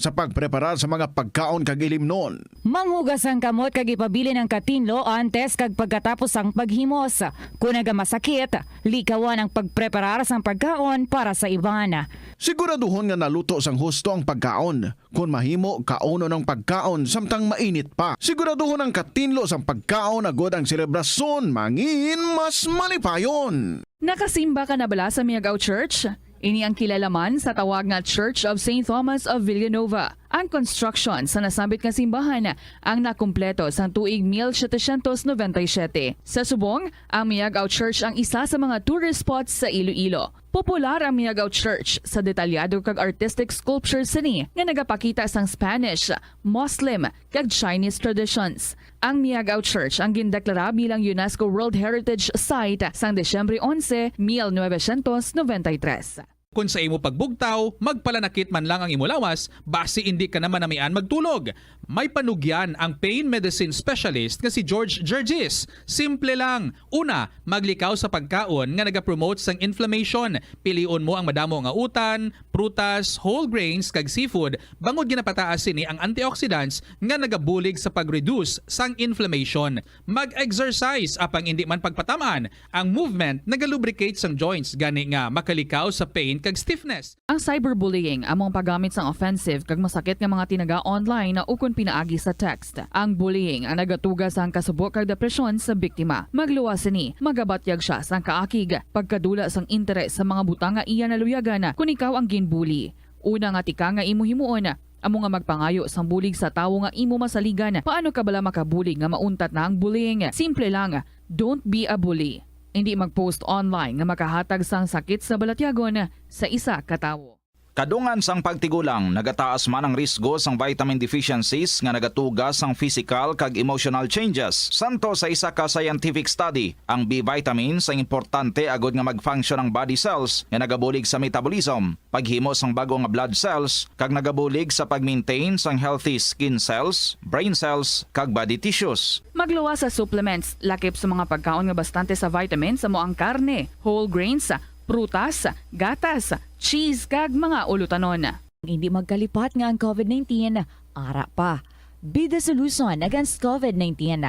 sa pagprepara sa mga pagkaon kag ilimnon. Manghugas ang kamot kag ipabili ng katinlo antes kag pagkatapos ang paghimos. Kung nagamasakit, likawan ang pagpreparar sang pagkaon para sa iban. Siguraduhon nga naluto sang husto ang pagkaon. Kung mahimo, kauno ng pagkaon samtang mainit pa. Siguraduhon ang katinlo sang pagkaon agod ang selebrasyon mangin mas malipayon. Nakasimba ka na bala sa Miagao Church? Ini ang kilalaman sa tawag nga Church of St. Thomas of Villanova. Ang construction sa nasambit nga simbahan ang nakumpleto sa tuig 1797. Sa subong, ang Miagao Church ang isa sa mga tourist spots sa Iloilo. Popular ang Miagao Church sa detalyado kag artistic sculptures sini nga nagapakita sang Spanish, Muslim kag Chinese traditions. Ang Miagao Church ang gindeklara bilang UNESCO World Heritage Site sang Desyembre 11, 1993. Kung sa imo pagbugtaw, magpalanakit man lang ang imo lawas, basi hindi ka naman namian magtulog. May panugyan ang pain medicine specialist nga si George Gergis. Simple lang. Una, maglikaw sa pagkaon nga nagapromote sang inflammation. Piliun mo ang madamo nga utan, prutas, whole grains kag seafood. Bangod ginapataas sini ang antioxidants nga nagabulig sa pag-reduce sang inflammation. Mag-exercise apang hindi man pagpatamaan. Ang movement nagalubricate sang joints gani nga makalikaw sa pain kag stiffness. Ang cyberbullying among paggamit sang offensive kag masakit nga mga tinaga online na ukon pinaagi sa text. Ang bullying ang nagatuga sa kasubok kag depresyon sa biktima. Magluwas ni, magabatyag siya sang kaakig, pagkadula sang interes sa mga butang nga iya naluyagan kung ikaw ang ginbully. Una nga tika nga imo himuon, amo nga magpangayo sang bulig sa tawo nga imo masaligan. Paano ka bala makabulig nga mauntat na ang bullying? Simple lang, don't be a bully. Hindi mag-post online nga makahatag sang sakit sa balatyagon sa isa ka tawo. Kadungan sang pagtigulang, nagataas man ang risgo sang vitamin deficiencies nga nagatuga sang physical kag emotional changes. Santo sa isa ka scientific study, ang B vitamins ang importante agod nga mag-function ang body cells nga nagabulig sa metabolism, paghimo sang bago nga blood cells kag nagabulig sa pag-maintain sang healthy skin cells, brain cells kag body tissues. Magluwas sa supplements, lakip sa mga pagkaon nga bastante sa vitamins sa ang karne, whole grains, prutas, gatas, cheese kag mga ulutanon. Hindi magkalipat nga ang COVID-19, ara pa. Be the solution against COVID-19.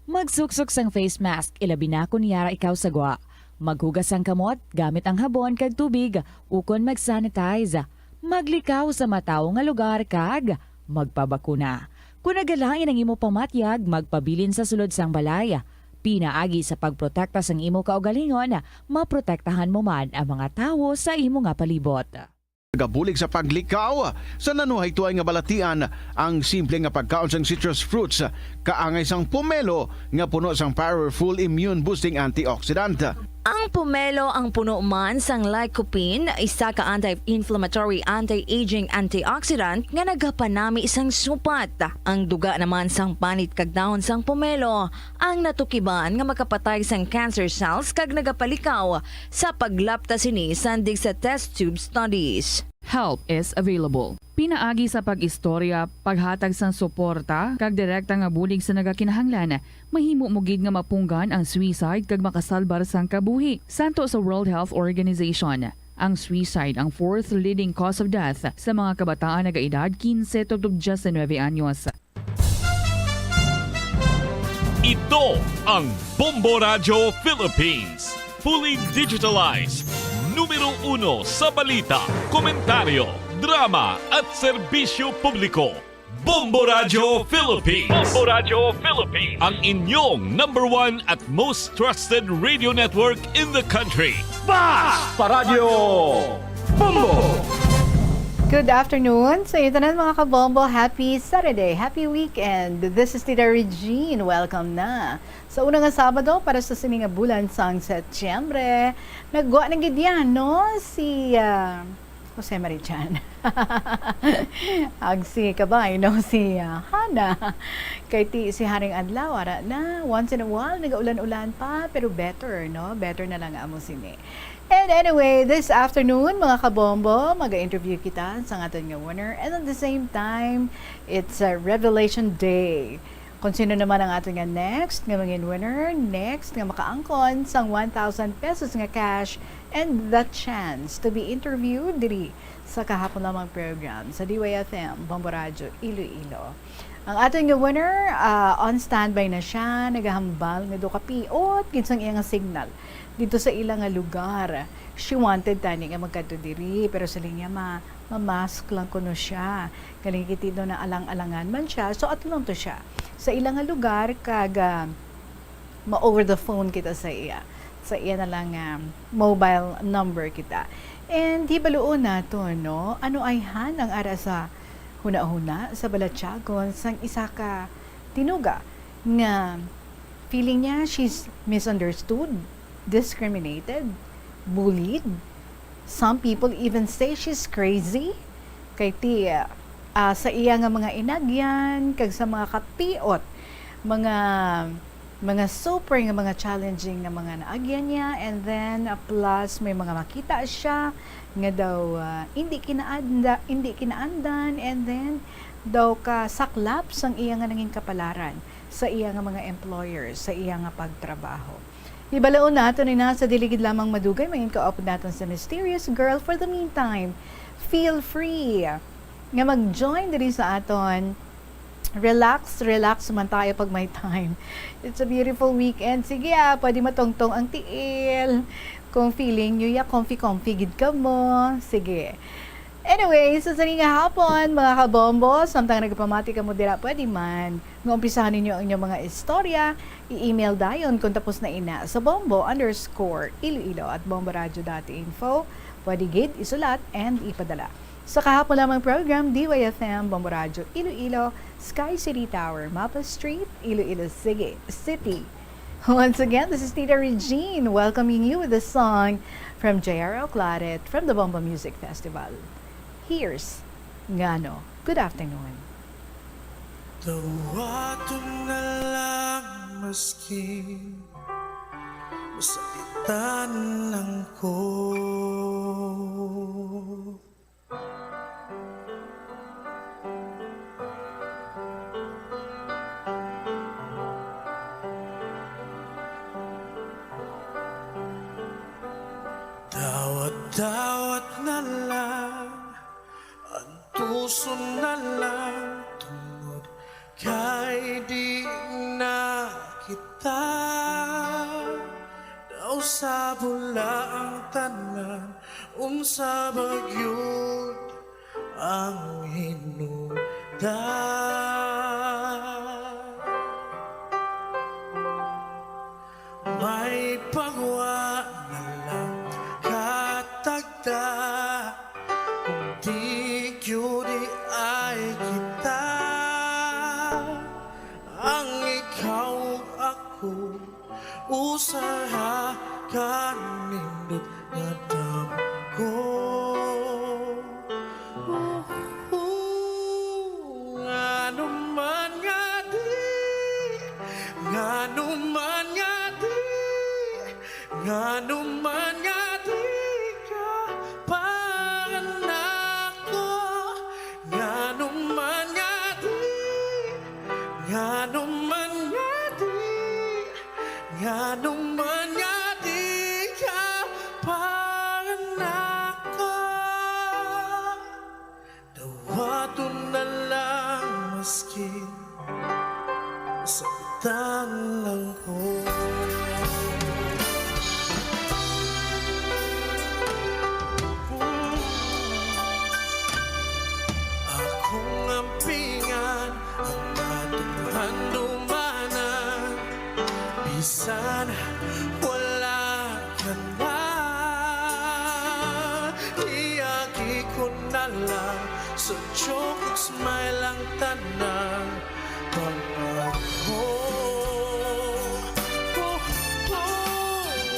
Magsuksok sang face mask, ilabi na kung niyara ikaw sagwa. Maghugas ang kamot, gamit ang habon kag tubig, ukon mag-sanitize. Maglikaw sa mataw nga lugar kag magpabakuna. Kung nagalangin ang imo pamatyag, magpabilin sa sulod sang balay. Pinaagi sa pagprotekta sang imo kaugalingon, maprotektahan mo man ang mga tawo sa imo nga palibot. Gabulig sa paglikaw sa nanuhay tuay nga balatian ang simple nga pagkaon sang citrus fruits kaangay sang pomelo nga puno sang powerful immune boosting antioxidant. Ang pomelo ang puno man sang lycopene, isa ka anti-inflammatory, anti-aging antioxidant nga nagapanami isang supat. Ang duga naman sang panit kag dahon sang pomelo ang natukiban nga makapatay sang cancer cells kag nagapalikaw sa paglapta sini sandig sa test tube studies. Help is available. Pinaagi sa pag-istorya, paghatag sang suporta, kag direkta nga bulig sa nagakinahanglan, mahimo mo gid nga mapunggan ang suicide kag makasalbar sang kabuhi. Santo sa World Health Organization, ang suicide ang fourth leading cause of death sa mga kabataan nagaedad 15 to 19 anyos. Ito ang Bombo Radio Philippines. Fully digitalized. Numero 1 sa balita, komentaryo, drama at serbisyo publiko. Bombo Radio Philippines. Bombo Radio Philippines. Ang inyong #1 at most trusted radio network in the country. Basta Radio Bombo! Good afternoon sa internet mga kabombo. Happy Saturday, happy weekend. This is Tita Regine. Welcome na sa unang Sabado para sa sininga bulan sang Setyembre. Nagwa na gidyan, no? Si Jose Marichan. Agsi kabay, no? Si Hana. Kay si Haring Adlaw, ara na. Once in a while, nag-ulan-ulan pa. Pero better, no? Better na lang amo sini. And anyway, this afternoon, mga kabombo, mag-interview kita sa ating nga winner. And at the same time, it's a Revelation Day. Kung sino naman ang ato nga next nga maging winner, next nga makaangkon sang 1,000 pesos nga cash and the chance to be interviewed diri sa kahapon lamang program sa DYFM Bombo Radio Iloilo. Ang ato nga winner, on standby na siya, nagahambal nga do ka piot kinsang iya nga signal dito sa ilang nga lugar. She wanted tani nga magkadto diri pero sa linya ma-mask lang kuno siya. Galing kitido na alang-alangan man siya. So ato lang to siya. Sa ilang nga lugar kag ma-over the phone kita sa iya. Sa iya na lang mobile number kita. And hibaluon nato no, ano ay han ang ara sa huna-huna sa Balatyagon sang isa ka tinuga nga feeling niya she's misunderstood, discriminated, bullied. Some people even say she's crazy. Kay ti sa iya nga mga inagyan, kag sa mga kapiot, mga super nga mga challenging nga mga naagyan niya, and then plus may mga makita siya nga daw hindi kinaandan, and then daw ka saklap sang iya nga nanging kapalaran sa iya nga mga employers, sa iya nga pagtrabaho. Ibalaon nato ni nasa diligid lamang madugay, mangin kaupod natin sa Mysterious Girl. For the meantime, feel free nga mag-join diri sa aton. Relax man tayo pag may time. It's a beautiful weekend. Sige pwede matongtong ang tiil. Kung feeling nyo comfy gid ka mo. Sige. Anyway, sa nga hapon, mga kabombo, samtang nagpamati ka mo dira, pwede man. Nga umpisahan ninyo ang inyong mga istorya, i-email dayon kung tapos na ina sa bombo_iloilo@bomboradio.info. Pwede gid isulat and ipadala. Sa kahapon lamang program, DYFM, Bombo Radio, Iloilo, Sky City Tower, Mapa Street, Iloilo City. Once again, this is Tita Regine welcoming you with a song from J.R.L. Claret from the Bombo Music Festival. Here's Ngano. Good afternoon. Tawaton na lang maski masakitan lang ko. Dawat na lang, ang tuso na lang, tungod kay di na kita. Daw sa bula ang tanan, unsa bagyod ang hinungdan. May pagwa na lang katagda, kung di yuri ay kita. Ang ikaw ako, usaha kanindot nga damgo. Ngano man nga di, ngano man nga di, ngano man nga di ka panganako. Ngano man nga di, ngano man nga di, ngano man nga di ka panganako. Dawaton na lang maski sakitan lang ko. Akong ampingan ang matuhan dumanan, bisan wala ka na. Iyagi ko na lang sa joke ug smile ang tanang pangako.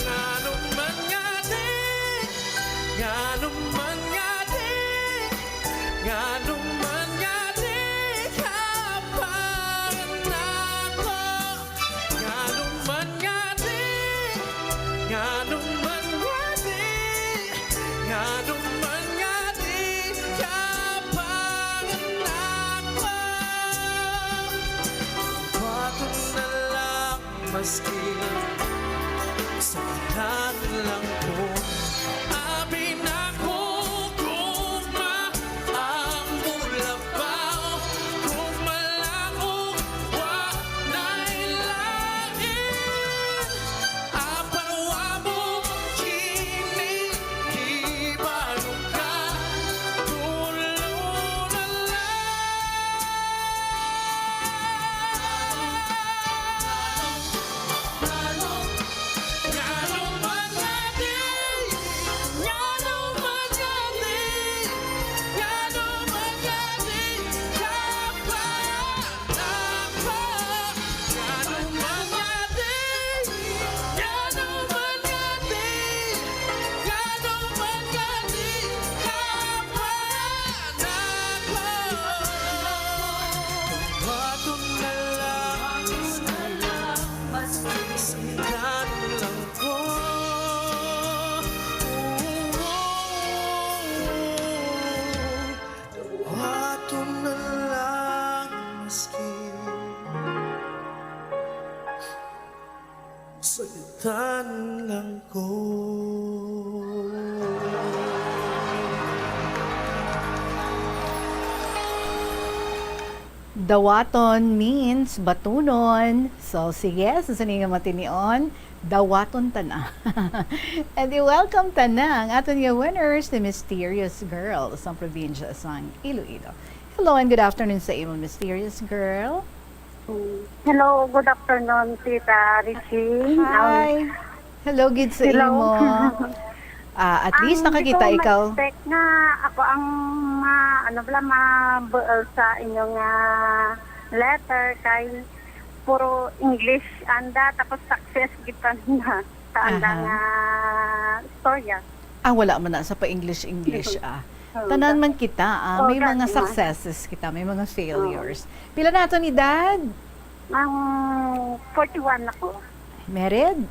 Ngano man nga di, ngano man nga di, ngano man nga di ka panganako. Ngano man nga di, ngano man nga di, ngano man nga di ka panganako. maski sakitan lang ko. Abi na ko gugma ang bulabaw, gugma lang ko wa nailain. Apanwa mo kini ibalo ka, tulo na sakitan lang ko. Dawaton means batunon. So, sige, susunin nga matinion. Dawaton tana. And welcome tana ang aton nga winners, the Mysterious Girl sa probinsya sang Iloilo. Hello and good afternoon sa imo, Mysterious Girl. Hello, good afternoon, Tita Richie. Hi. Hello, good sa Hello. imo. At least nakakita Hindi ko ikaw. ma-expect na ako ang mabuol sa inyong letter kay puro English anda tapos success kita na sa anda nga storya. Wala man na sa pa-English. Tanan man kita, may mga successes kita, may mga failures. Pila nato ni Dad? Ang 41 ako. Married?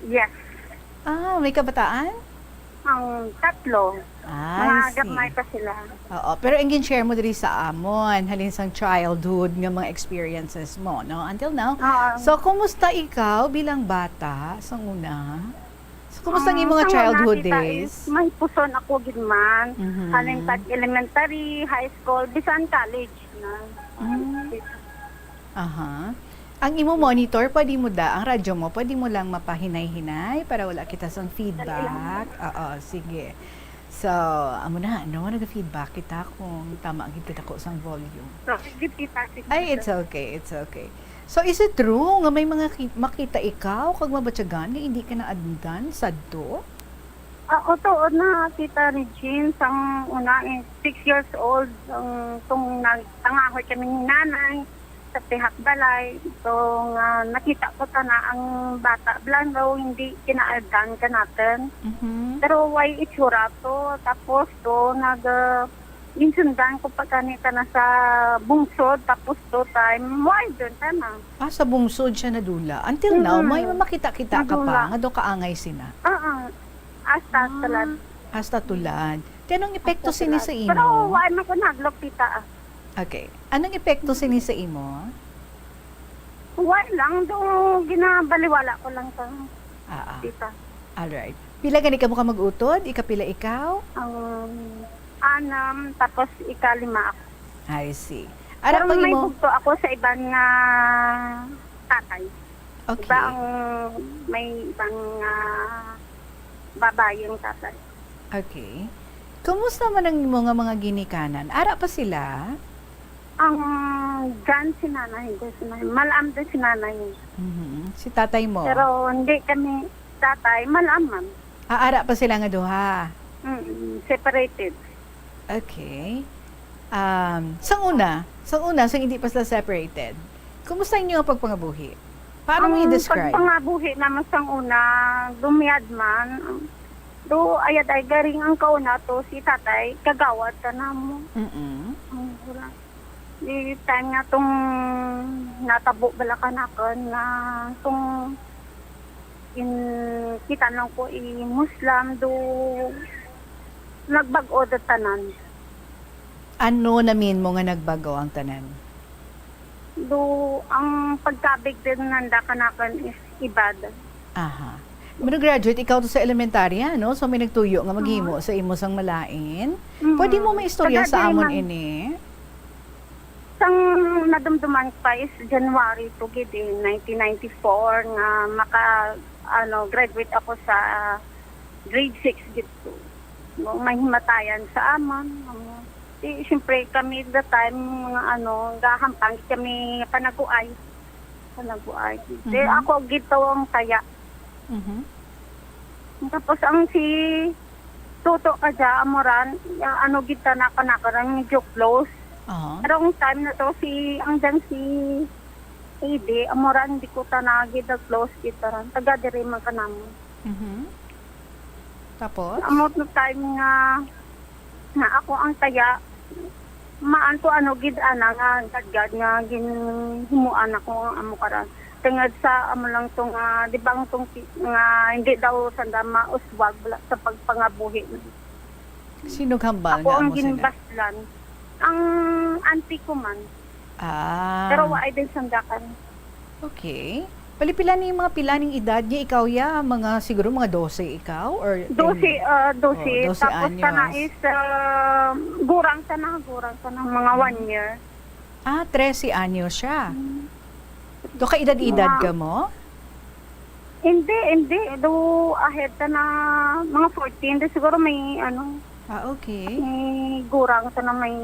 Yes. May kabataan? Ang tatlo. Mga gamay pa sila. Oo, pero ang share mo diri sa amon, halin sang childhood nga mga experiences mo, no? Until now. So, kumusta ikaw bilang bata sa una? So, kumusta ang mga childhood days? May puson ako gidman. Haling tag elementary, high school, bisan college na. Ang imo monitor, pwede mo ang radyo mo, pwede mo lang mapahinay-hinay para wala kita sang feedback. Oo, sige. So, amo na, nag-feedback kita kung tama ang kita ko sang volume. Ay, it's okay. So, is it true nga may mga makita ikaw kag mabatyagan nga hindi ka na addan sadto? Tuod na Tita Regine sang una 6 years old tung nagtangahoy kami ni nanay sa Tihak Balay. So, nakita ko na ang bata blan raw hindi kinaaldan ka natin. Pero why itsura to? Tapos to, insundan ko pa kanita na sa bungsod. Tapos to time, why doon ka na? Sa bungsod siya nadula. Until now, may makita-kita ka pa nga do kaangay sina. Hasta tulad. Hasta tulad. Anong epekto sini sa imo? Pero why man ko naglok tita. Okay. Anong epekto sini sa imo? Why lang do ginabaliwala ko lang ta. Tita. Alright. Pila gani ka mo ka mag-utod? Ikapila ikaw? 6, tapos 5 ako. I see. Pero may bugto ako sa ibang tatay. Okay. May ibang babayeng tatay. Okay. Kumusta man ang mga ginikanan? Ara pa sila? Ang gan si nanay. Malam din si nanay. Si tatay mo? Pero hindi kami tatay, malaman. Ara pa sila nga duha? Separated. Okay. Sang una, sang hindi pa sila separated, kumusta inyo ang pagpangabuhi? Paano mo i-describe? Pagpangabuhi naman sang una, dumiyad man. Do ayad ay garing ang kauna to si tatay, kagawad ka na mo. Di time nga tong natabo balakanakan na tong kita lang ko Muslim do nagbago da tanan. Ano namin mo nga nagbago ang tanan? Do ang pagkabig din nanda kanakan is ibada. Aha. Mano graduate ikaw to sa elementarya, no? So may nagtuyo nga maghimo sa imo sang malain. Pwede mo maistorya sa amon ini? Sang nadumduman pa is January to gid 1994 nga graduate ako sa grade 6 gid to. May himatayan sa amon. Siyempre kami the time mga gahampang kami panaguay. Ako gito ang kaya. Tapos ang si Toto Kaja Amoran, kita na kanakaran medyo close. Pero ang time na to ang dyan si AD Amoran, di ko tanagi the close kita ran. Taga diri man kanamo. Tapos? Amot no time nga ako ang kaya maan ko gid ana nga gadgad nga ginhimuan ako ang amo karan. Tungod sa amo lang tong di ba tong nga hindi daw sanda mauswag sa pagpangabuhi. Sino hambal ako nga ang amo sila? ginbaslan. Ang auntie ko man. Pero waay din sandakan. Okay. Palipila ni mga pilaning edad niya ikaw mga siguro mga 12 ikaw or 12 12 tapos anyos. sana is gurang sana mga 1 year. 13 anyos siya. Do ka edad-edad ka mo? Hindi. Do ahead na mga 14. Do siguro may okay. May gurang sana may.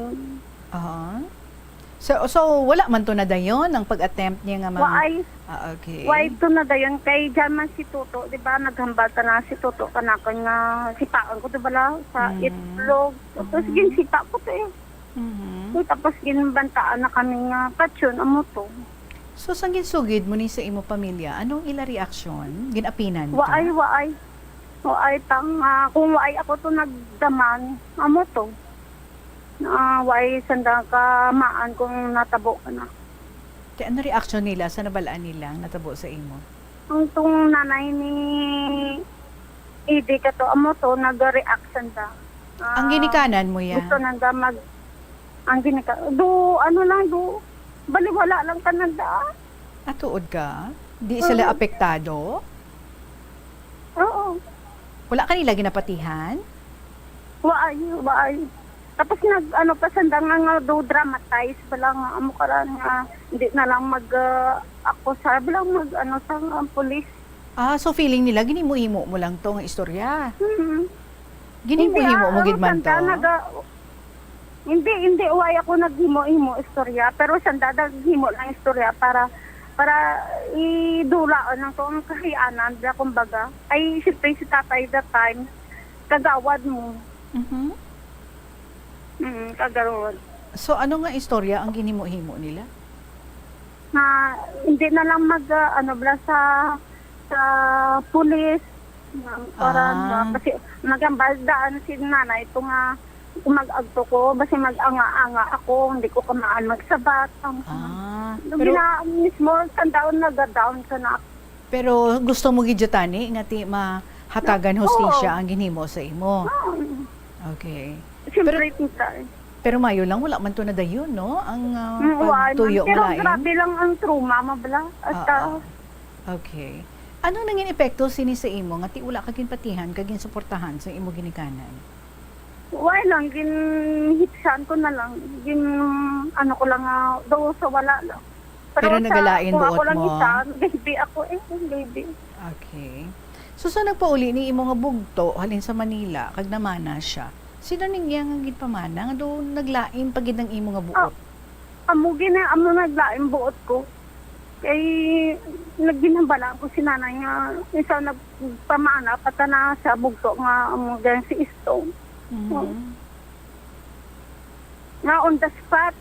So wala man to na dayon ang pag-attempt niya nga Waay. Okay. Waay to na dayon kay Jaman si Toto, di ba? Naghambal ta na si Toto kanakan nga sipaan ko di ba sa itlog. Tapos ginsipa ko to Tapos ginbantaan na kami nga patsyon amo to. So sang ginsugid mo ni sa imo pamilya, anong ila reaksyon? Ginapinan ka? Waay tang kung waay ako to nagdaman amo to. Waay sanda ka maan kung natabo ka na. Kaya ano reaksyon nila sa nabalaan nilang natabo sa imo? Ang tong nanay ni Edi ka to amo to nag-react sanda. Ang ginikanan mo yan? Gusto nanda ang ginikanan. Baliwala lang ka nanda. Tuod ka? Di sila apektado? Oo. Wala ka nila ginapatihan? Waay. Tapos pasanda nga do dramatize balang amo karan nga hindi na lang akusa balang sa pulis. So feeling nila ginimo-himo mo lang to nga istorya. Ginimo-himo mo gid man to. Hindi way ako naghimo-himo istorya pero sanda naghimo lang istorya para idulaon ng to ang kahianan da kumbaga. Ay siyempre si tatay that time kagawad mo. Kagaroon. So ano nga istorya ang ginhimo-himo nila? Na hindi na lang sa pulis kasi nagambaldaan si nanay ito nga mag-agto ko basi mag-anga-anga ako hindi ko kamaan magsabat. Pero mismo down ka na. Pero gusto mo gidyatani nga ti mahatagan hostisya ang ginhimo sa imo. Okay. Pero mayo lang, wala man to na dayon, no? Ang pagtuyo pero malain. grabe lang ang trauma, mabala. Okay. Anong nangin epekto sini sa imo? Nga ti wala kagin patihan, kagin suportahan sa imo ginikanan? Why lang, ginhitsan ko na lang. Ko lang, daw sa wala lang. Pero nagalain buot ako lang mo? isa, baby ako baby. Okay. So sa nagpauli ni imo nga bugto, halin sa Manila, kag namana siya. Sino ningya nga gid pamana nga do naglain pagid ng imo nga buot? Amo naglain buot ko. Kay nagginambala ko si nanay nga isa nagpamana patana sa bugto nga amo gan si Isto. Nga on the spot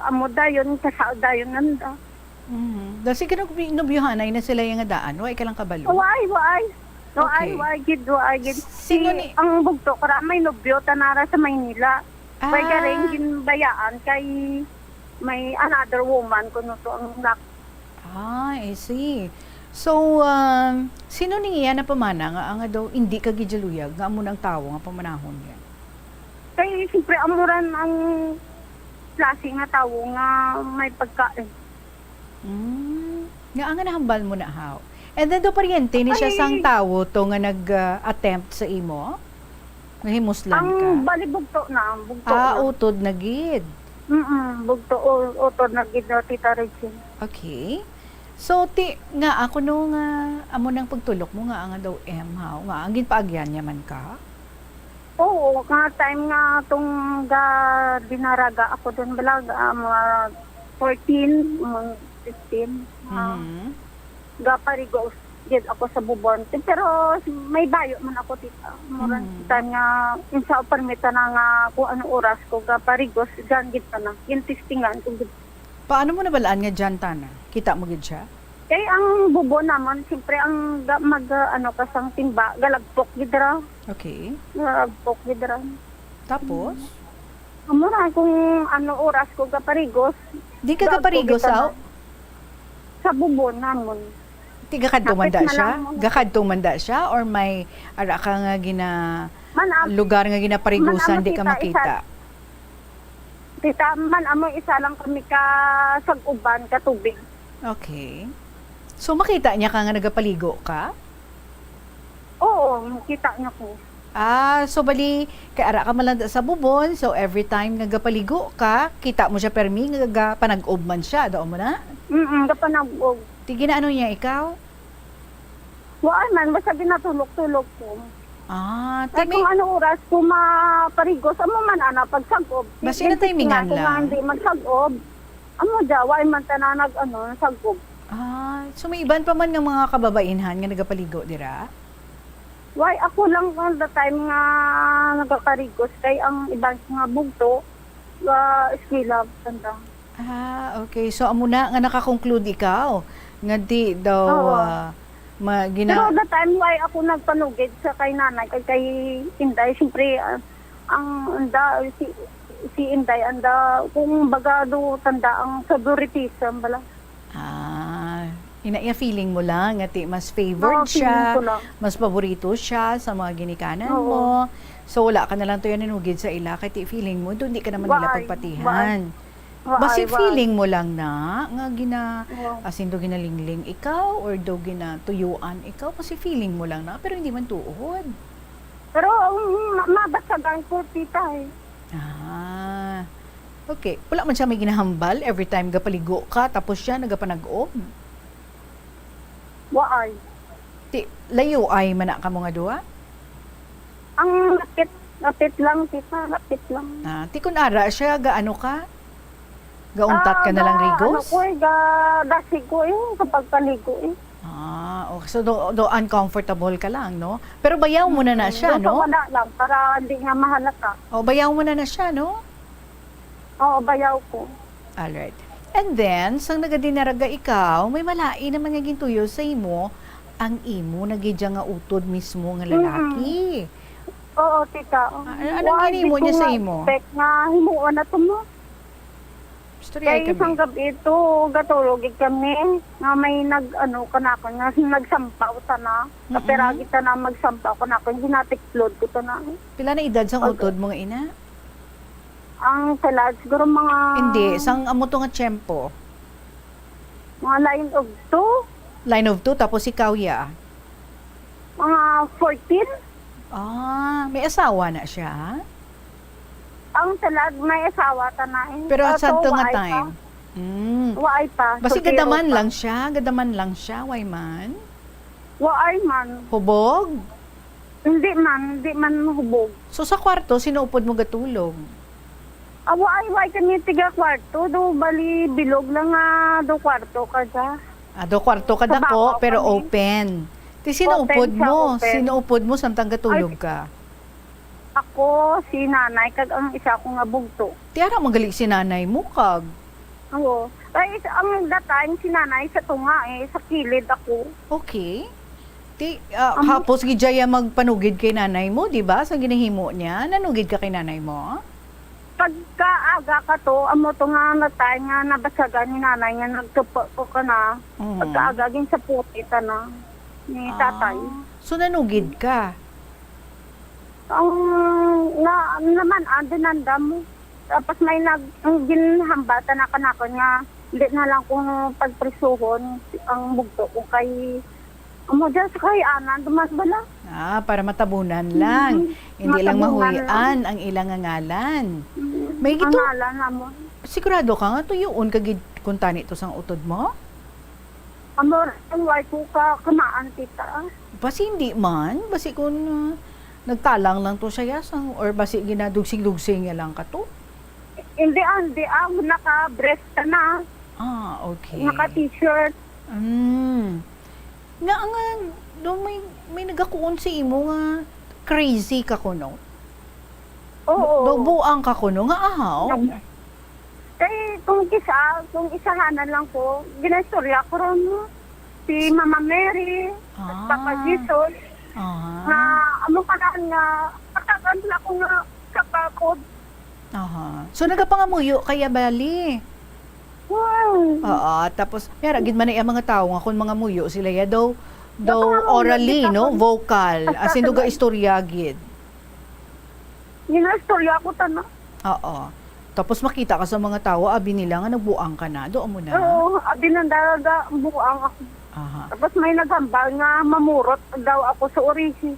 amo dayon kasaudayon nanda. Dasi ka nobyohanay na sila yung daan, way ka lang kabalo. Why? No, Okay. ay gid. Sino ni- ang bugto ko may nobyo tanara sa Maynila. Way ka rin ginbayaan kay may another woman kuno to ang I see. So, sino niya na pamana nga daw hindi ka gidjaluyag nga amo nang tawo nga pamanahon niya? Kay siyempre amuran ang klase nga tawo nga may pagkain. Nga nga nahambal mo na how. And then do pariente ni siya sang tawo to nga nag-attempt sa imo? Nahimuslan ka? Ang balibugto na, bugto. Utod na gid. Bugto, utod na gid na Tita Regine. Okay. So, nga ako no nga, amo nang pagtulok mo nga daw how, nga ang ginpaagyan niya man ka? Oo, nga time nga itong dinaraga ako doon balaga, mga 14, mga 15. Gaparigos, gid ako sa bubonte. Pero may bayo man ako, tita. Time nga, insa o permita na nga kung ano oras ko, gaparigos, gan gid pa na. Yung testingan ko gid. Paano mo nabalaan nga dyan, Tana? Kita mo gid siya? Kaya ang bubo naman, siyempre ang kasang timba, galagpok gid ra. Okay. Galagpok gid ra. Tapos? Amo na kung ano oras ko gaparigos. Di ka gaparigos, aw? Sa bubo namon. Tiga kadtong manda Kapit na siya? lang. Gakadtong manda siya? Or may ara ka nga lugar nga ginaparigusan, di ka makita? Tita, amo isa lang kami ka sag-uban, ka tubig. Okay. So makita niya ka nga nagapaligo ka? Oo, makita niya ko. So bali, kay ara ka malanda sa bubon, so every time nagapaligo ka, kita mo siya permi, nga panag-ob man siya, daw mo na? Kapanag-ob. Tigin na ano niya, ikaw? Wala man, basta ginatulog-tulog ko. Kaya Timi. kung ano oras ko maparigos, amo man pagsag-ob. Basta na timingan Kung lang. hindi magsag-ob, amo jawa, man tananag, sag-ob. So may iban pa man ng mga kababainhan nga nagapaligo, dira? Why, ako lang all the time nga nagkakarigos, kay ang ibang nga bugto, eskwela, tanda. Okay. So amo na nga nakakonclude ikaw nga di daw Pero the time why ako nagpanugid sa kay nanay, kay Inday, siyempre, si Inday, kung baga do tanda ang favoritism, bala. Feeling mo lang nga mas favored siya, mas paborito siya sa mga ginikanan mo. So wala ka na lang to yan ninugid sa ila, kaya feeling mo, doon di ka naman nila pagpatihan. Basi feeling mo lang na nga asin do ginalingling ikaw or do ginatuyuan ikaw, kasi feeling mo lang na, pero hindi man tuod. Pero mabasagan ko, tita eh. Okay. Wala man siya may ginahambal every time gapaligo ka, tapos siya nagapanag-ob? Waay. Layo ay man ka mo nga duwa? Ang lapit lang, tita, lapit lang. Ti kun ara siya, gaano ka? Gauntat ka na lang rigos? Dasig ko kapag paligo Okay. So do uncomfortable ka lang, no? Pero bayaw mo na siya, no? Wala lang, para hindi nga mahalata. Bayaw mo na siya, no? Oo, bayaw ko. Alright. And then, sang nagadinaraga ikaw, may malai naman nga gintuyo sa imo, ang imo nagidya nga utod mismo nga lalaki. Oo, tita. Anong ginimo niya sa imo? Expect nga himuan na to mo. Kaya isang gabi ito, gatulog kami, nga may kanakon, nga nagsampaw ta na, kaperagi ta na magsampaw kanakon, ginatiklod ko ta na. Pila na edad sang utod mga ina? Ang salad, siguro mga... Hindi, sang amo to nga tiyempo? Mga line of 2. Line of 2, tapos ikaw ya? Mga 14. May asawa na siya? Ang salad, may asawa ta na. Pero sa ito nga time? Waay pa. Basi gadaman lang siya, why man? Waay man. Hubog? Hindi man hubog. So sa kwarto, sinuupod mo gatulog? Waay kami tiga kwarto, do bali bilog lang do kwarto ka dya. Do kwarto ka dako, pero open. Sinuupod mo? Sinuupod mo samtang gatulog ka? Ako, si nanay, kag ang isa ko nga bugto. Tiara magaling si nanay mo, kag? Oo. Ay, ang that time, si nanay sa tunga sa kilid ako. Okay. Hapos gidjaya magpanugid kay nanay mo, di ba? Sa ginahimo niya, nanugid ka kay nanay mo? Pagkaaga ka to, amo to nga na time nga nabasagan ni nanay nga nagtupo ko ka na. Pagkaaga gin sa putita na ni tatay. So nanugid ka? Naman, dinanda mo. Tapos may ginhambatan na kanakon nga Hindi na lang kung pagprisuhon ang bugto ko kay amo dyan sa kay Ana, dumas bala. Para matabunan lang. Hindi lang Matabunan mahuyan ang ilang ngalan. May Ang gito, ngalan mo. sigurado ka nga tuyuon kagid kung tani to sang utod mo? Amor, ang way ko ka kamaan tita. Basi hindi man, basi kung nagtalang lang to siya yasang or basi ginadugsing-dugsing niya lang ka to. Hindi, naka-breast ka na. Okay. Naka-t-shirt. Nga nga, do may nagakuon si imo nga crazy ka kuno. Oo. Do buang ka kuno nga ahaw. Eh, kung isahanan lang ko, ginastorya ko rin si Mama Mary, Papa Jesus, na amo ka nga, katagan lang ko nga kapakod. So nagapangamuyo kaya bali. Wow. Tapos yara gid man ang mga tawo nga kun mga muyo sila ya daw orally no, vocal as in duga istorya gid. Ginastorya ko tana. Tapos makita ka sa mga tawo abi nila nga nagbuang ka na, do mo na. Oo, abi nang dalaga buang ako. Tapos may nagambal nga mamurot daw ako sa orisi.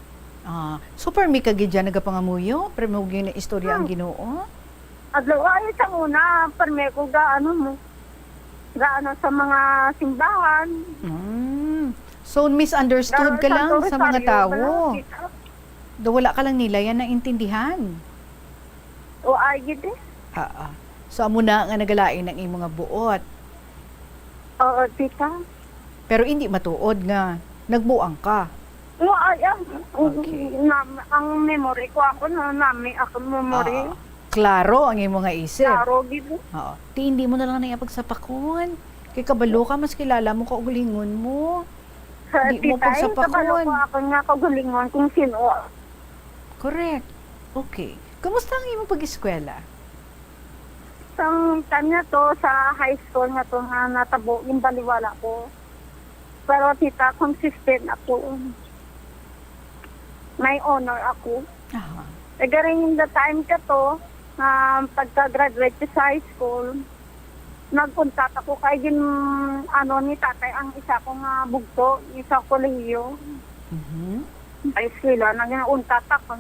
Super mi kagid dyan nagapangamuyo, pero mo na istorya ang Ginoo. Adlaw ay sa una, perme ko gaano sa mga simbahan. So misunderstood ka lang Santo sa mga Rosario, tawo. wala, Wala ka lang nila yan naintindihan. O ay gid eh. So amo na nga nagalain ng imong mga buot. Oo, tita. Pero hindi matuod nga nagbuang ka. O ay, ang memory ko ako na nami ako memory. Klaro ang imong nga isip. Klaro gid. Ti hindi mo na lang na pagsapakon. Kay kabalo ka mas kilala mo kaugalingon mo. Hindi mo pagsapakon. Kabalo ko ako nga kaugalingon kung sino. Correct. Okay. Kumusta ang imong pag-eskwela? Sang kanya to sa high school nga to nga natabo yung baliwala ko. Pero tita, consistent ako. May honor ako. Rin the time ka to, pagka-graduate ko sa high school, nagpuntat ako kay ni tatay ang isa ko nga bugto, isa kolehiyo. Ay sila, untat ako.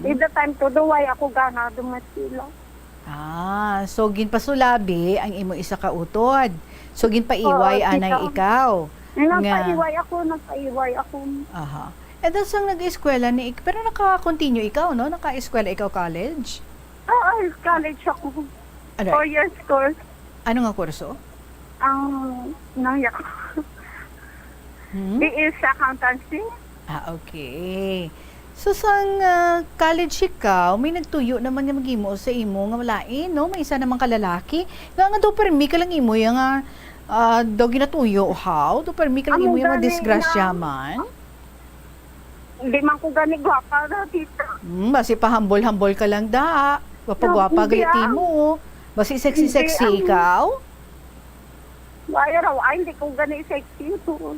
In the time to, duway ako gana dumasila. So ginpasulabi ang imo isa ka utod. So ginpaiway anay ikaw. Nagpaiway ako. And then sang nag-eskwela ni pero naka-continue ikaw, no? Naka-eskwela ikaw college? Oo, college ako. 4 years course. Ano nga kurso? Ang nangyak. It is accountancy. Okay. So sang college ikaw, may nagtuyo naman nga magimo sa imo nga malain, no? May isa namang kalalaki. Nga do permi ka lang imo nga do ginatuyo how? Do permi ka lang imo nga disgrasya man? Hindi man ko gani gwapa na tita. Basi pahambol-hambol ka lang da. Wapagwapa galiti mo. Basi sexy-sexy ikaw? Wala raw, hindi ko gani sexy ito.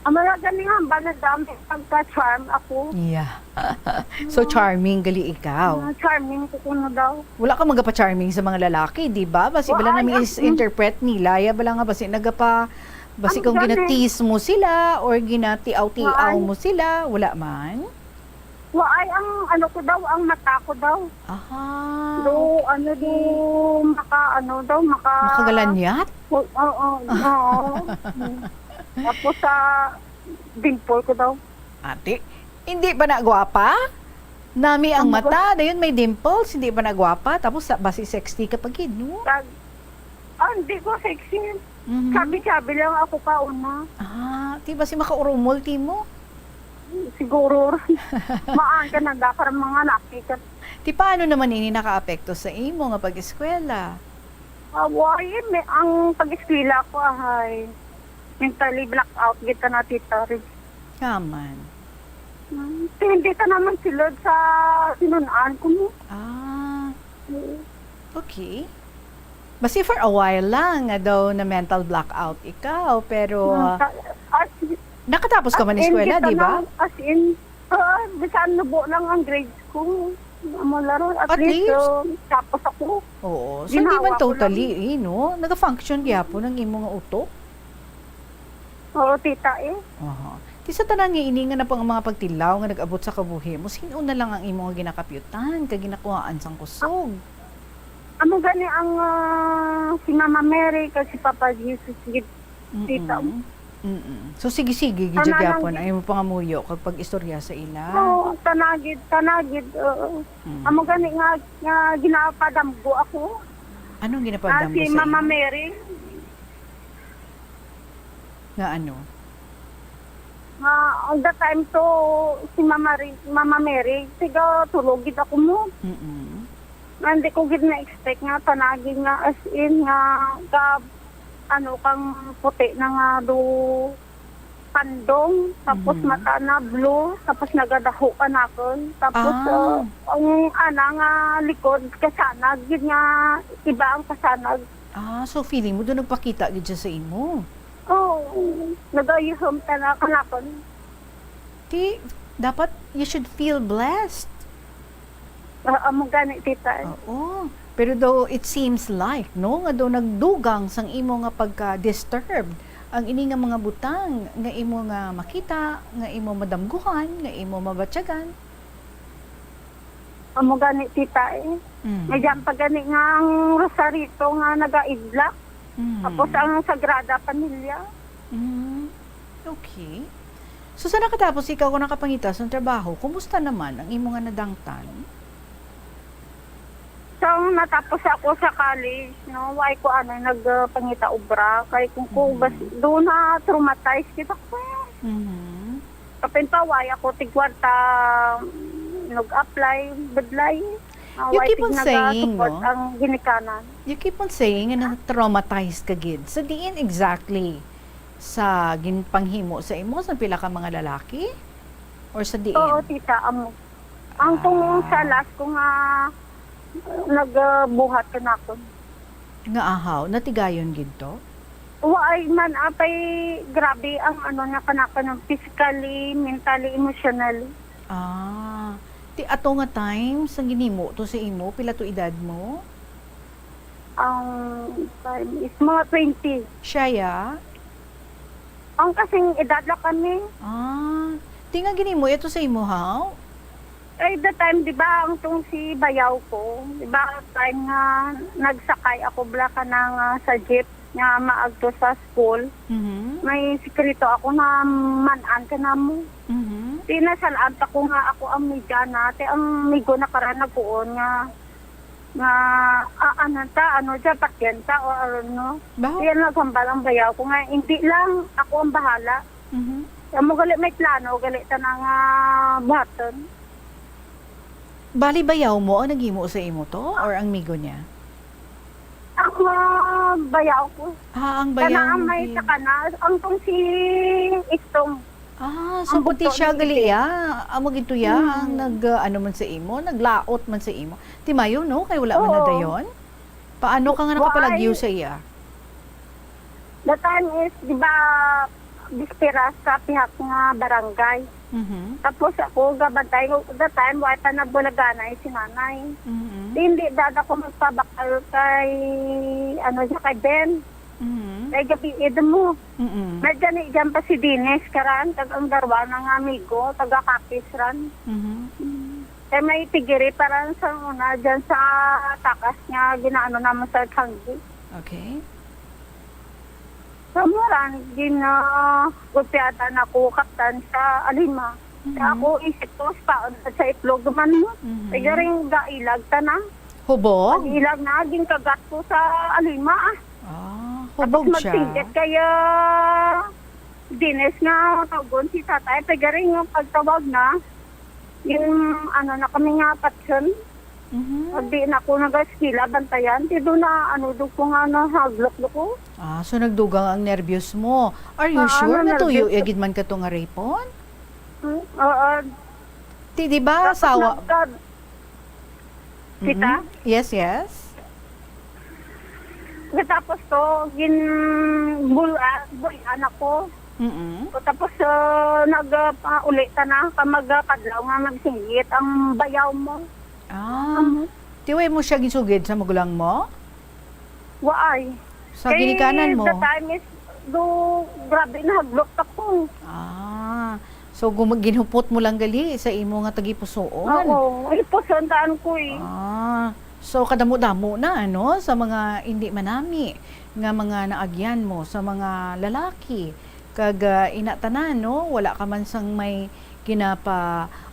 Ang mga gani hamba na dami pagka-charm ako. Yeah. So charming gali ikaw. Charming ko kuno daw. Wala ka magapa-charming sa mga lalaki, di ba? Basi bala namin is-interpret nila. Ya bala nga basi basi kung ginatis mo sila or ginatiaw-tiaw mo sila, wala man? Waay, ang ko daw, ang mata ko daw. Makagalanyat? Oo. Tapos sa dimple ko daw. Ate, hindi ba na gwapa? Nami ang mata, dayon may dimples, hindi ba na gwapa? Tapos basi sexy ka pagid, no? Hindi ko sexy. Sabi-sabi lang ako pa una. Di ba si makaurumol ti mo? Siguro. Maan ka na para mga nakikat. Ti paano naman ini naka-apekto sa imo nga pag-eskwela? Ang pag-eskwela ko ay mentally blackout kita na tita. Kaman. Hindi ka naman silod sa sinunaan ko mo. Okay. Basi for a while lang nga daw na mental blackout ikaw, pero nakatapos ka man eskwela, di ba? Bisan nubo lang ang grades ko. Mula ron, at At least, least. tapos ako. Oo. So, hindi man Ginawa ko totally, no? Nag-function gyapon ng imong utok. Oo, tita eh. Aha. Ti sa tanan nga ini nga na pang mga pagtilaw nga nag-abot sa kabuhi mo, sino na lang ang imong ginakapyutan kag ginakuhaan sang kusog. Amo gani ang si Mama Mary kag si Papa Jesus gid tita. So sige-sige gid Tanan gyapon lang- ay mo pangamuyo kapag istorya sa ila. Oo, tanagid. Amo gani nga ginapadamgo ako. Anong ginapadam mo Si sa Mama ila? Mary, Nga ano? nga all the time to si Mama Mary, siga tulogid ako mo. Nga hindi ko gid na-expect nga tanagid nga as in nga kang puti na nga do pandong, tapos mata na blue, tapos nagadaho ka na ko. Tapos ang nga likod kasanag gid nga iba ang kasanag. So feeling mo doon nagpakita gid siya sa imo. Nagayuhom ta na kanakon. Ti dapat you should feel blessed. Amo gani tita. Oo. Pero though it seems like, no, nga daw nagdugang sang imo nga pagka-disturbed ang ini nga mga butang nga imo nga makita, nga imo madamguhan, nga imo mabatyagan. Amo gani tita eh. Medyan pa gani nga ang rosarito nga nagaidlak. Tapos ang Sagrada Pamilya. Okay. So sa nakatapos ikaw kung nakapangitas ng trabaho, kumusta naman ang imo nga nadangtan? So natapos ako sa college, no, why ko nagpangita obra kay kung ko bas doon na traumatized kita ko. Kapin pa why ako tigwarta nag-apply badlay. You keep on saying, no? Ang ginikanan. You keep on saying na traumatized ka gid. So diin exactly sa ginpanghimo sa imo sa pila ka mga lalaki or sa diin? Oo, tita, ang tungong sa last ko nga nagbuhat ka na ako. Nga ahaw, natigayon gid to? Why man apay grabe ang na kanaka ng physically, mentally, emotionally. Ti ato nga time sa ginimo to sa imo, pila to edad mo? Ang time is mga 20. Siya ya? Ang kasing edad lang kami. Ti nga ginimo ito sa imo ha? Ay, the time, di ba, ang tong si bayaw ko, di ba, time nga nagsakay ako bla ka ng sa jeep nga maagto sa school. May sikreto ako na manan ka na mo. Tinasalaan pa ko nga ako ang media natin, ang migo na karanag poon nga dyan, pakyenta o ano. Yan naghambal ang bayaw ko nga, hindi lang ako ang bahala. Mo galit may plano, galit ta na nga buhaton. Bali bayaw mo o nagimo sa imo to or ang migo niya? Ako bayaw ko. Ang bayaw Kana ang may sa kana, ang tong si Istong. So puti siya gali ya. Amo gito ya ang ano man sa imo, naglaot man sa imo. Timayo no kay wala man na dayon. Paano ka nga nakapalagyo sa iya? The time is di ba bispera sa pihak nga barangay. Tapos ako gabantay ko the time why pa nagbulaganay si nanay. Hindi dada ko magpabakal kay kay Ben. Kay gabi mo. Medyan dyan pa si Dines karan tag ang darwa ng amigo taga Kapis ran. Kaya may tigiri parang sa una dyan sa takas niya ginaano naman sa Changi. Okay. So maran gulpiatan ako kaptan sa Alima. Ako isip ko sa itlog naman mo. Kaya rin gailag ta na. Hubog? Ilag na, ginkagat ko sa Alima. Hubog tapos siya. magtingget kaya Dines nga tagon si tatay. Kaya rin yung pagtawag na, yung na kami nga patson. Di na ako nag-skila, bantayan. Tido na, doon ko nga nahaglok ko. So nagdugang ang nervyos mo. Are you sure na tuyo igid man ka to nga rapon? Di ba asawa? Kita? Yes. Tapos to, anak ko. Tapos nag-ulit na, magkadlaw nga nagsinggit ang bayaw mo. Tiway mo siya gisugid sa magulang mo? Waay. Sa ginikanan mo? The time is, grabe na, haglok ako. So ginhupot mo lang gali sa imo nga tagipusoon? Oo, ipusundaan ko eh. So kadamo-damo na ano sa mga hindi manami nga mga naagyan mo sa mga lalaki. Kag inatanan no, wala ka man sang may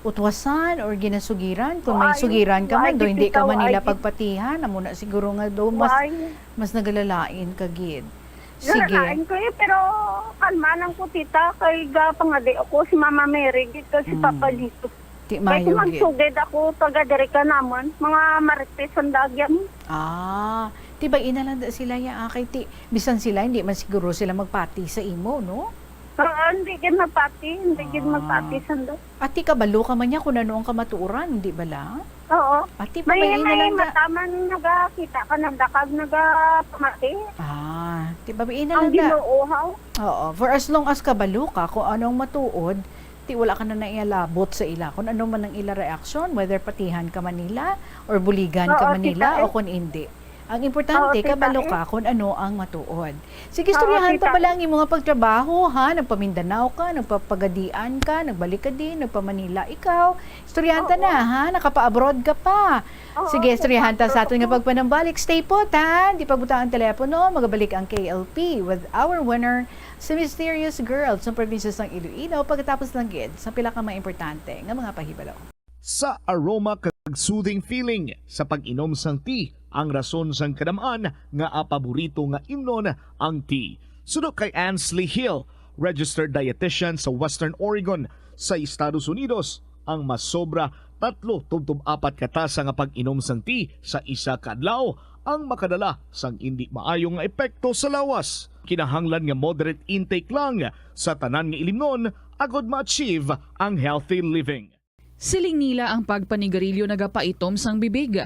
utwasan or ginasugiran. Kung may sugiran ka man, do hindi ka man nila pagpatihan. Amo na siguro nga do mas nagalalain ka gid. Sige. Nagalain ko pero kalmanan ko tita kay pangadi ako si Mama Mary dito si Papa Lito. Ti Kaya mayo gid. sugid ako taga diri ka namon mga marites ang dagyan. Tiba inalanda sila ya kay ti bisan sila hindi man siguro sila magpati sa imo no? Hindi gid magpati sando. Ati kabalo ka man niya kung ano ang kamatuoran, hindi bala? Oo. Ati May inalanda. mataman nagakita ka ng dakag nagapamati. Tiba Ang inalanda. ginuuhaw. Oo, for as long as kabalo ka kung anong matuod, ti wala ka na naialabot sa ila. Kung ano man ang ila reaction, whether patihan ka man nila or buligan ka man nila o kung hindi. Ang importante, kabalo ka kung ano ang matuod. Sige, istoryahan pa pala ang imo nga pagtrabaho, ha? Nagpamindanao ka, nagpapagadian ka, nagbalik ka din, nagpamanila ikaw. Istoryahan ta na, ha? Nakapa-abroad ka pa. Sige, istoryahan ta sa atin nga pagpanambalik. Stay put, ha? Di pagbutang ang telepono, magabalik ang KLP with our winner, si Mysterious Girl sa probinsya ng Iloilo pagkatapos ng gid sa pila ka mga importante nga mga pahibalo. Sa aroma kag soothing feeling sa pag-inom sang tea, ang rason sang kadamaan nga paborito nga imnon ang tea. Sunod kay Ansley Hill, registered dietitian sa Western Oregon sa Estados Unidos, ang mas sobra 3-4 katasa nga pag-inom sang tea sa isa ka adlaw ang makadala sang hindi maayong nga epekto sa lawas. Kinahanglan nga moderate intake lang sa tanan nga ilimnon agod ma-achieve ang healthy living. Siling nila ang pagpanigarilyo nagapaitom sang bibig.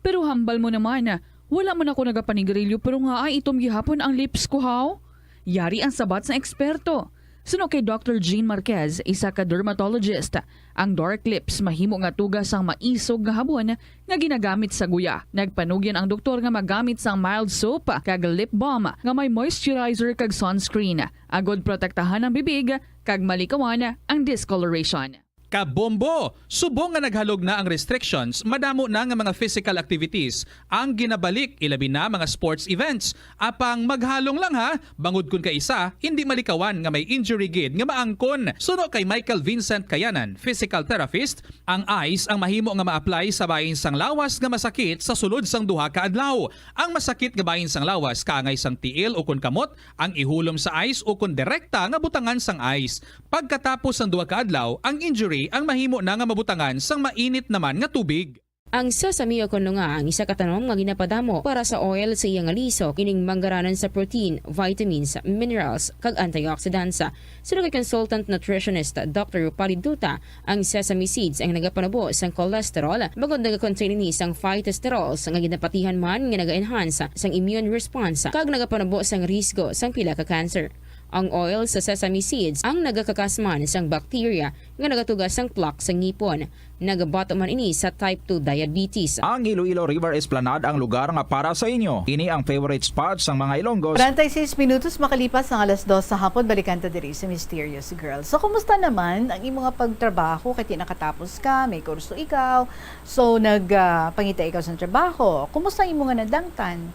Pero hambal mo naman, wala mo na ako nagapanigarilyo pero nga ay itom gihapon ang lips ko how? Yari ang sabat sa eksperto. Suno kay Dr. Jean Marquez, isa ka dermatologist, ang dark lips mahimo nga tugas sang maisog nga habon nga ginagamit sa guya. Nagpanugyan ang doktor nga magamit sang mild soap kag lip balm nga may moisturizer kag sunscreen. Agod protektahan ang bibig kag malikawan ang discoloration. Kabombo! Subong nga naghalog na ang restrictions, madamo na nga mga physical activities ang ginabalik ilabi na mga sports events. Apang maghalong lang ha, bangod kun ka isa, hindi malikawan nga may injury gid nga maangkon. Suno kay Michael Vincent Kayanan, physical therapist, ang ice ang mahimo nga ma-apply sa bahin sang lawas nga masakit sa sulod sang duha ka adlaw. Ang masakit nga bahin sang lawas kaangay sang tiil o kun kamot, ang ihulom sa ice o kun direkta nga butangan sang ice. Pagkatapos sang duha ka adlaw, ang injury ang mahimo na nga mabutangan sang mainit naman nga tubig. Ang sesame o kuno nga ang isa ka tanom nga ginapadamo para sa oil sa iyang aliso kining manggaranan sa protein, vitamins, minerals kag antioxidants. Sino kay consultant nutritionist Dr. Rupali Duta, ang sesame seeds ang nagapanabo sang cholesterol bagod nagakontain ni sang phytosterols nga ginapatihan man nga naga-enhance sang immune response kag nagapanabo sang risgo sang pila ka cancer. Ang oil sa sesame seeds ang nagakakasman sang bacteria nga nagatugas sang plaque sa ngipon. Nagabato man ini sa type 2 diabetes. Ang Iloilo River Esplanade ang lugar nga para sa inyo. Ini ang favorite spot sang mga Ilonggos. 46 minutos makalipas ang 2:00 sa hapon, balikan ta diri sa Mysterious Girl. So, kumusta naman ang imong pagtrabaho? Kaya nakatapos ka, may kurso ikaw. So, nagpangita ikaw sa trabaho. Kumusta ang imong nadangtan?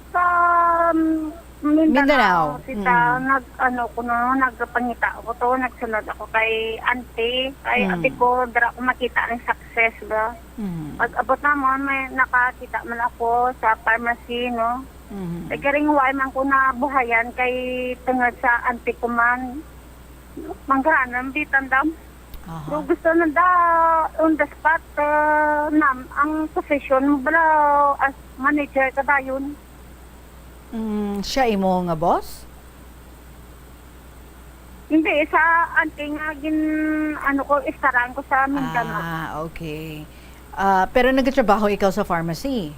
Sa Mindanao. Tita, nagpangita ako to, nagsunod ako kay auntie, kay ate ko, dara ko makita ang success ba. Pag abot naman, may nakakita man ako sa pharmacy, no? Nagaring huwag man ko na buhayan kay tungod sa auntie ko man. Mangganan, di tandam. So, gusto na on the spot, ang position mo bala as manager ka dayon. Siya imo nga boss? Hindi, sa auntie nga istaran ko sa Mindanao. Okay. Pero nagtatrabaho ikaw sa pharmacy?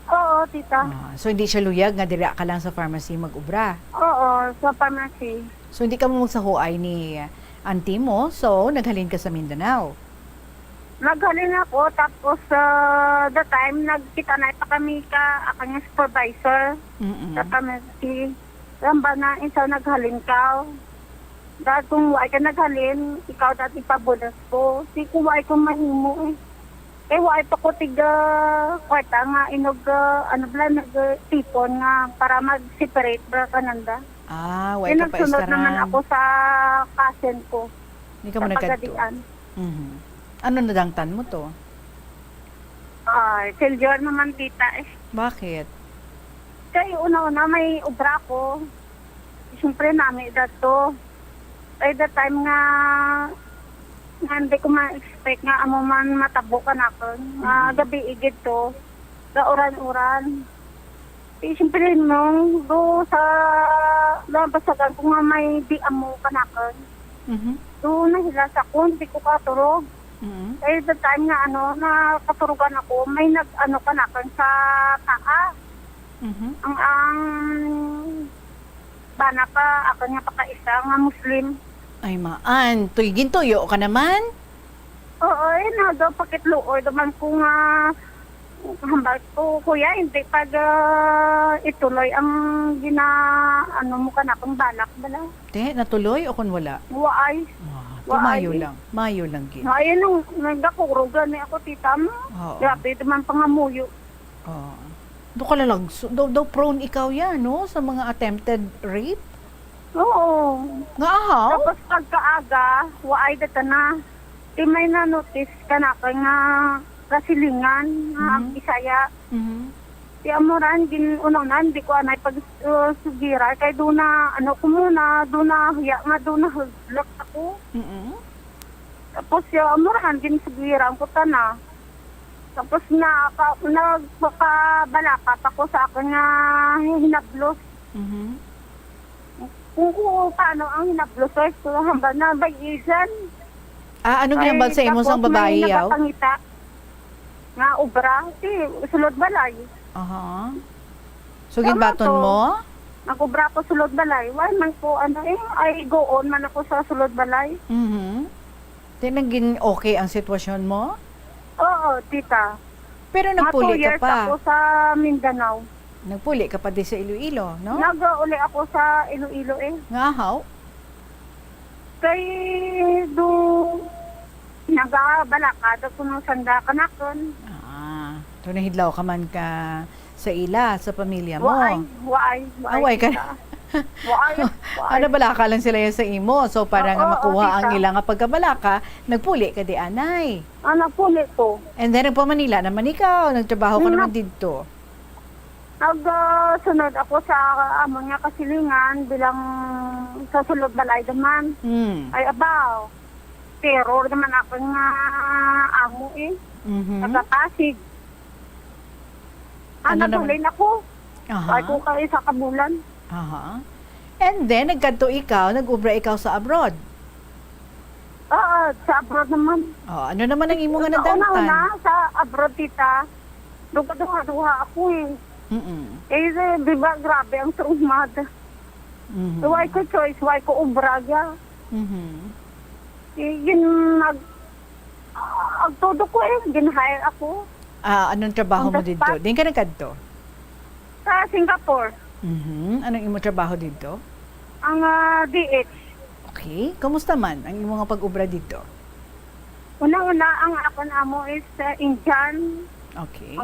Oo, tita. So hindi siya luyag nga dira ka lang sa pharmacy mag-ubra? Oo, sa pharmacy. So hindi ka mo magsahuay ni auntie mo, so naghalin ka sa Mindanao? Naghalin ako, tapos the time, nagkita na pa kami ka akong supervisor sa community. Ramba na, isa naghalin ka. Dahil kung wala ka naghalin, ikaw dati pabulas ko. Si kung wala ko mahimo eh. Eh, wala pa ko tiga kwarta nga, inog, nag-tipon nga para mag-separate ba kananda. Ah, wala ka pa Nagsunod istaran. naman ako sa cousin ko. Hindi ka mo sa nagkadto. Pagadian. Ano nadangtan mo to? Silver naman tita eh. Bakit? Kaya una-una may ubra ko. Siyempre namin dato. Ay the time nga hindi ko ma-expect nga amo man matabo ka na ko. Gabi igid to. Sa uran-uran. Eh, siyempre nung do sa labasagan ko nga may di amo ka na ko. Do nahila sa ko, hindi ko katurog. Eh, the time nga na katurugan ako, may nag-ano ka na sa taas. Ang bana pa, ako nga pakaisa nga Muslim. Ay maan, tuigin tuyo ka naman? Oo, daw pakitluoy, daman ko nga hambal ko, kuya, hindi pag ituloy ang mo ka na kung balak bala. Te, natuloy o kung wala? Waay. Mayo lang. Mayo lang gid. Ayun nung nagkakurugan ni ako, tita mo. Oo. Grabe, daman pangamuyo. Oh. Do ka lalag, daw prone ikaw yan, no? Sa mga attempted rape? Oo. Nga ahaw? Tapos pagkaaga, waay data na. Di may na-notice ka na nga kasilingan, Bisaya. Di amuran, unanan, di ko anay pag sugira. Kaya doon na, doon na, hiya nga doon na huglak ako. Tapos amuran, sugira ko ta na. Tapos nagpapabalakat ako sa akin nga hinablos. Kung paano ang hinablos, so hambal na bayisan. Anong hinabal sa imo sang babae yaw? Tapos may nakapangita nga ubra, sulod balay. Aha. So ginbaton mo? Nagubra ko sulod balay. Why man ko ay go on man ako sa sulod balay. Tinagin okay ang sitwasyon mo? Oo, tita. Pero nagpuli ka Mga 2 years pa. ako sa Mindanao. Nagpuli ka pa di sa Iloilo, no? Nag-uli ako sa Iloilo eh. Nga haw? Kay do nagabalakad ako ng sanda kanakon. So nahidlaw ka man ka sa ila, sa pamilya mo. Waay ka. Waay. Ano balaka lang sila yan sa imo. So para nga makuha ang tita. ilang pagkabalaka, nagpuli ka di anay. Nagpuli ko. And then nagpa-Manila naman ikaw, nagtrabaho ka naman dito. Nagsunod ako sa among nga kasilingan bilang sa sulod balay naman. Ay abaw. Terror naman ako nga amo eh. Nagapasig. Natuloy na ko. Ay ko kayo sa kabulan. Aha. And then, nagkanto ikaw, nag-ubra ikaw sa abroad. Oo, sa abroad naman. Ano naman ang imo nga nadangtan? Una sa abroad, tita. Duha ako eh. Di ba grabe ang traumada. Why ko choice, why ko ubraga. Agtodo ko eh, ginhire ako. Anong trabaho mo dito? Din ka nagkanto? Sa Singapore. Anong imo trabaho dito? Ang DH. Okay. Kamusta man ang imo nga pag-ubra dito? Una-una, ang akon amo is Indian. Okay.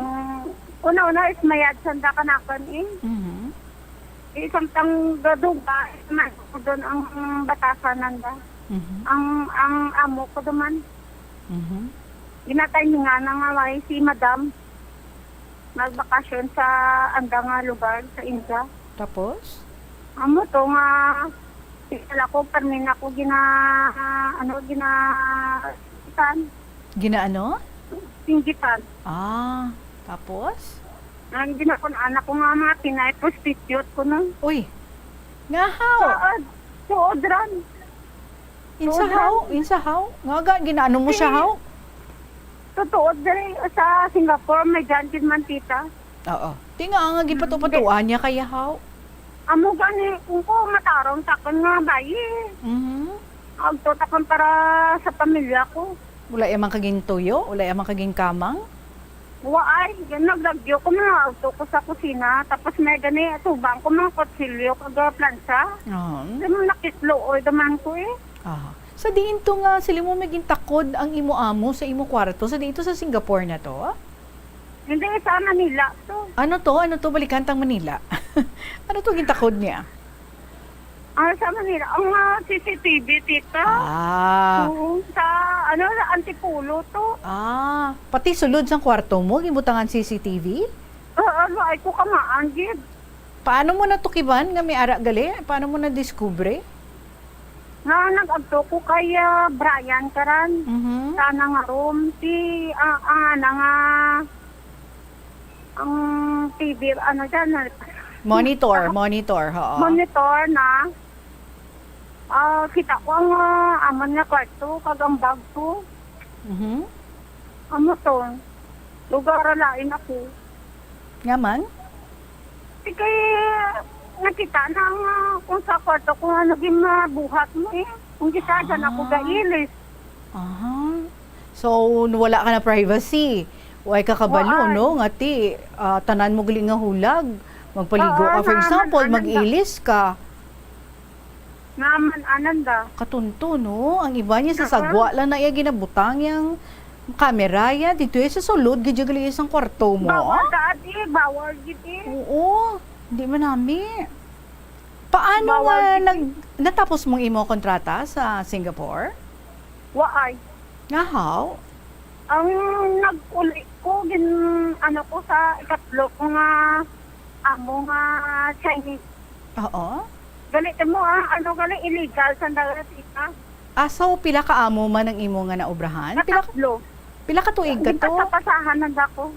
Una-una is mayad sanda kanakon eh. Isang tang gaduga, man ko doon ang batasan nanda. Ang amo ko duman. Ginatay nga na nga si Madam. Nagbakasyon sa andang nga lugar sa India. Tapos? Amo to nga sila ko permin ako Ginaano? Singgitan. Tapos? Ang ginakon anak ko nga mga Pinay prostitute ko na. Uy. Nga how? Suodran. Insahaw? Nga ginaano mo siya how? Totoo dali sa Singapore may jantin man tita. Oo. Tinga nga gipatu-patuan niya kaya how? Amo gani kung ko matarong takon nga bayi. Agto takon para sa pamilya ko. Wala yamang kaging tuyo? Wala yamang kaging kamang? Waay, naglagyo ko mga auto ko sa kusina. Tapos may gani, tubang ko mga kutsilyo, kaga plansa. Ah. Damang nakitlo o daman ko eh. Ah. Sa diin to nga, sila mo maging takod ang imo amo sa imo kwarto. Sa dito sa Singapore na to? Hindi, sa Manila to. Ano to? Ano to? Balikantang Manila. Ano to gintakod niya? Sa Manila, ang CCTV, tita. Ah. Oo, sa Antipulo to. Ah. Pati sulod sa kwarto mo, gibutangan CCTV? Ay ko kamaan, gid. Paano mo natukiban nga may ara gali? Paano mo na-discover? Nga nag-agto ko kay Brian karan. Sana nga room. Ang TV, ano dyan, Monitor, oo. monitor na. Kita ko ang aman nga kwarto, kagang bag ko. Ano to? Lugar lain ako. Nga man? Sige, nakita na kung sa kwarto ko naging buhat mo eh. Kung kita dyan ako gailis. Aha. So, wala ka na privacy. Huwag ka kabalo, no? Ngati, tanan mo gali nga hulag. Magpaligo ka, for example, mag-ilis ka. Naman ananda. Katunto, no? Ang iba niya sa sagwa lang na iya ginabutang yung kamera ya. Dito sa sulod, gijagali isang kwarto mo. Bawal dati, bawal giti. Oo, hindi man namin. Paano natapos mong imo kontrata sa Singapore? Waay. Nga how? Ang nag-uli ko, ko sa ikatlo ko nga amo nga Chinese. Oo. Galit mo gali illegal sa dagatita. So pila ka amo man ang imo nga naobrahan? Pila ka tuig ka to? Sa pasahan na dako.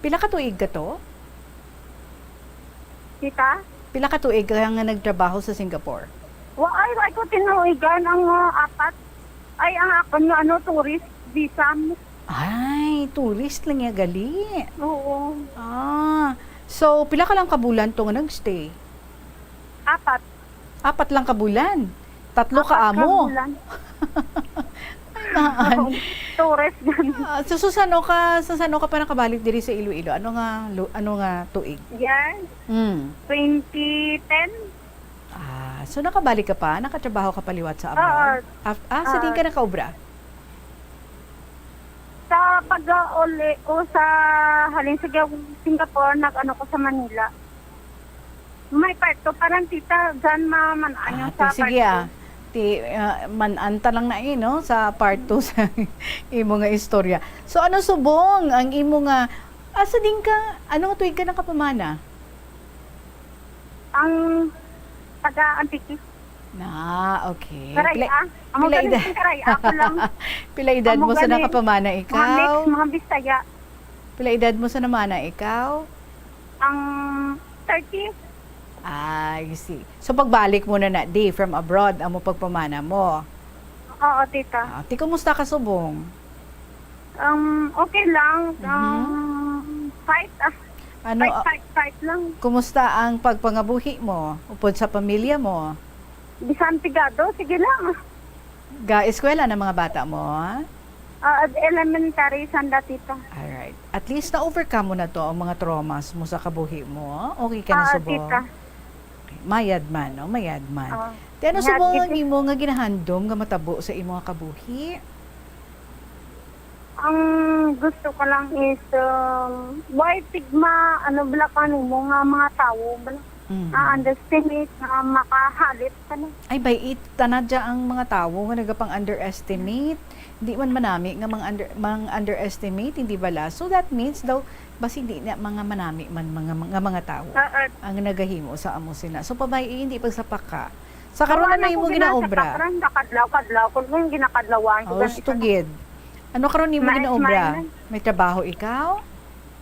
Pila ka tuig ka to? Kita? Pila ka tuig ka nga nagtrabaho sa Singapore? Ay ko tinuigan ang apat. Ay, ang ako nga tourist visa. Ay, tourist lang ya gali. Oo. So pila ka lang kabulan to nga nagstay? Apat lang kabulan. 3 ka amo. Ay, tourist gan. So sano ka pa nakabalik diri sa Iloilo? Ano nga tuig? Yan. 2010. So nakabalik ka pa? Nakatrabaho ka paliwat sa abroad? Sa din ka nakaubra? Sa pag-uli ko sa halin sa Singapore, nag-ano ko sa Manila. May parto parang tita, dyan mamanaan yung sa sige parto. Mananta lang na no? Sa part 2 sa imo nga istorya. So ano subong ang imo nga, asa din ka, anong tuig ka nakapamana? Ang taga-Antique. Okay. Karaya. Pila edad mo sa nakapamana ikaw? Mga Bisaya. Pila edad mo sa namana ikaw? Ang 30. I see. So pagbalik mo na di from abroad, ang mo pagpamana mo? Oo, tita. Kumusta ka subong? Okay lang. Fight lang. Kumusta ang pagpangabuhi mo? Upod sa pamilya mo? Bisan pigado, sige lang. Eskwela ng mga bata mo? Elementary sanda, tita. Alright. At least na-overcome mo na to ang mga traumas mo sa kabuhi mo. Okay ka na subong? Tita. Mayad man, no? Mayad man. Ano subong ang imo nga ginahandom nga matabo sa imo nga kabuhi? Ang gusto ko lang is why tigma mo nga mga tao underestimate na makahalit ka na. Ay bay tanadya ang mga tao nga nagapang underestimate. Hindi man manami nga mga underestimate, hindi bala. So that means daw basi hindi na mga manami man mga tao ang nagahimo sa amo sila. So pabay hindi pagsapak ka. Sa karon na imo ginaobra. Kadlaw kun ginakadlawan ko ganito. Tugid. Ano karon nimo ginaobra? May trabaho ikaw?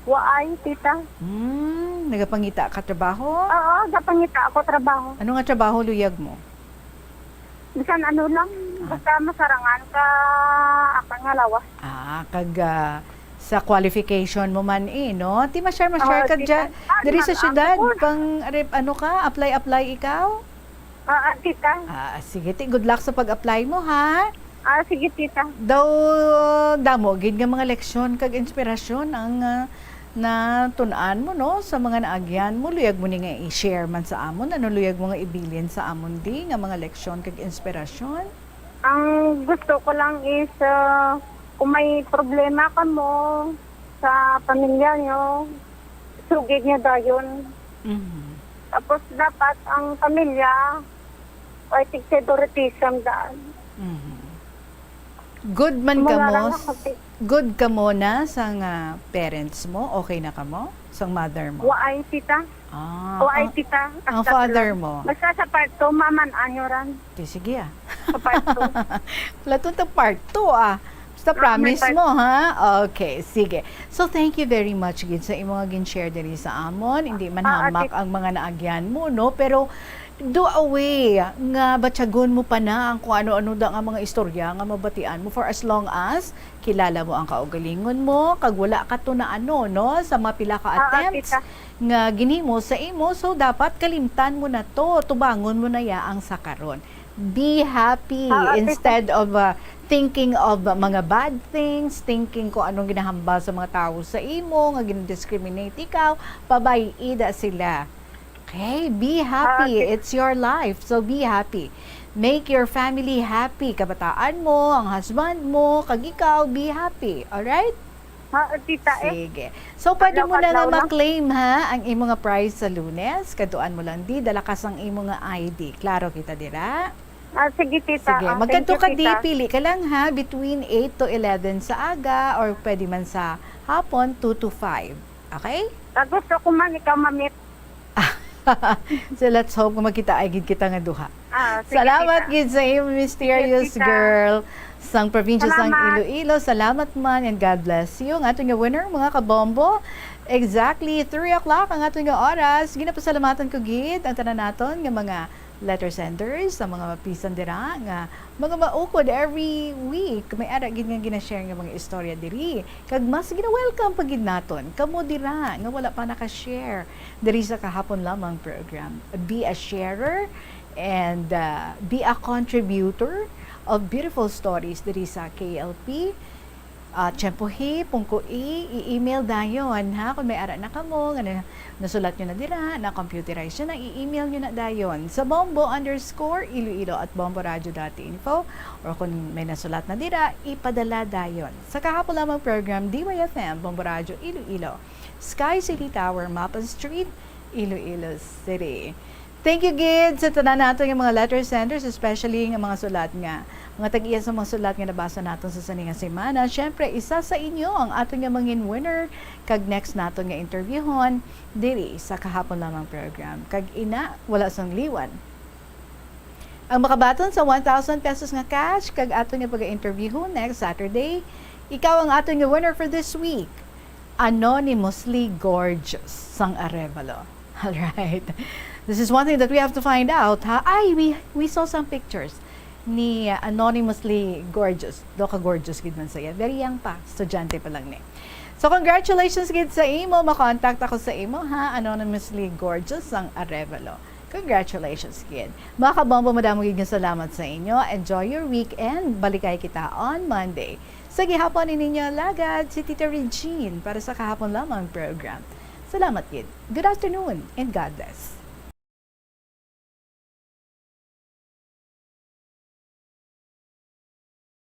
Waay, tita. Nagapangita ka trabaho? Oo, nagapangita ako trabaho. Ano nga trabaho luyag mo? Bisan lang, basta masarangan ka akang nga lawas. Sa qualification mo man no? Ti ma-share ka dyan. Diri sa syudad, pang apply ikaw? Tita. Sige, good luck sa pag-apply mo, ha? Sige, tita. Daw damo gid nga mga leksyon kag inspirasyon ang na tun-an mo no sa mga naagyan mo, luyag mo ni nga i-share man sa amon, ano luyag mo nga ibilin sa amon di nga mga leksyon kag inspirasyon. Ang gusto ko lang is kung may problema ka mo sa pamilya nyo, sugid niya dayon. Tapos dapat ang pamilya ay tigsidoritism daan. Good man ka Mula mo. lang ako, Good ka mo na sa nga parents mo, okay na ka mo? Sa mother mo. waay tita. Waay tita. Ang father mo. Basta sa part 2, maman anyoran. Sige Sa part 2. Lato ta part 2 Basta promise may part- mo ha. Okay, sige. So thank you very much gid sa imong gin-share diri sa amon. Hindi man hamak ang mga naagyan mo no, pero do away nga batyagon mo pa na ang kung ano-ano da nga mga istorya nga mabatian mo for as long as kilala mo ang kaugalingon mo kag wala ka to na ano no sa mapila ka attempts nga ginhimo sa imo, so dapat kalimtan mo na to, tubangon mo na yaang sa karon. Be happy instead of thinking of mga bad things, thinking kung anong ginahambal sa mga tao sa imo nga gin-discriminate ikaw, pabay-ida sila. Okay, be happy. It's your life. So be happy. Make your family happy. Kabataan mo, ang husband mo, kag ikaw, be happy. Alright? Tita Sige. So pwede mo na nga ma-claim ha ang imo nga prize sa Lunes. Kaduan mo lang di, dalakas ang imo nga ID. Klaro kita dira? Sige, tita. Sige, magkanto ka di, pili ka lang ha, between 8 to 11 sa aga or pwede man sa hapon 2 to 5. Okay? Gusto ko man ikaw mamit. So let's hope nga magkita ay gid kita nga duha. Sige, Salamat tita. gid sa imo, mysterious Yes, tita. girl sang probinsya sang Salamat. Iloilo. Salamat man and God bless you. Ang ato nga winner mga kabombo. Exactly 3 o'clock ang ato nga oras. Ginapasalamatan ko gid ang tanan naton nga mga letter senders sa mga mapisan dira nga mga maukod every week may ara gid nga gina-share nga mga istorya diri kag mas gina-welcome pagid naton kamo dira nga wala pa naka-share diri sa kahapon lamang program. Be a sharer and be a contributor of beautiful stories diri sa KLP. Tiyempohi, pungkoi, i-email dayon ha kung may ara na kamo nga nasulat nyo na dira, na computerize nyo na, i-email nyo na dayon sa bombo_iloilo@bomboradio.info or kung may nasulat na dira, ipadala dayon sa kahapon lamang program DYFM Bombo Radio Iloilo, Sky City Tower, Mapan Street, Iloilo City. Thank you gid sa tanan nato yung mga letter senders, especially ng mga sulat nga mga tag-iya sa mga sulat nga nabasa naton sa saninga semana. Syempre, isa sa inyo ang aton nga mangin winner kag next naton nga interviewon diri sa kahapon lamang program. Kag ina, wala sang liwan. Ang makabaton sa 1,000 pesos nga cash kag aton nga pag-interview next Saturday, ikaw ang aton nga winner for this week. Anonymously Gorgeous sang Arevalo. All right. This is one thing that we have to find out. Ha? We saw some pictures ni Anonymously Gorgeous. Do ka gorgeous gid man saya. Very young pa, estudyante pa lang ni. So congratulations gid sa imo, makontak ako sa imo ha, Anonymously Gorgeous ang Arevalo. Congratulations gid. Mga kabombo, madamo gid nga salamat sa inyo. Enjoy your weekend. Balikay kita on Monday. Sa gihapon ninyo lagad si Tita Regine para sa kahapon lamang program. Salamat gid. Good afternoon and God bless.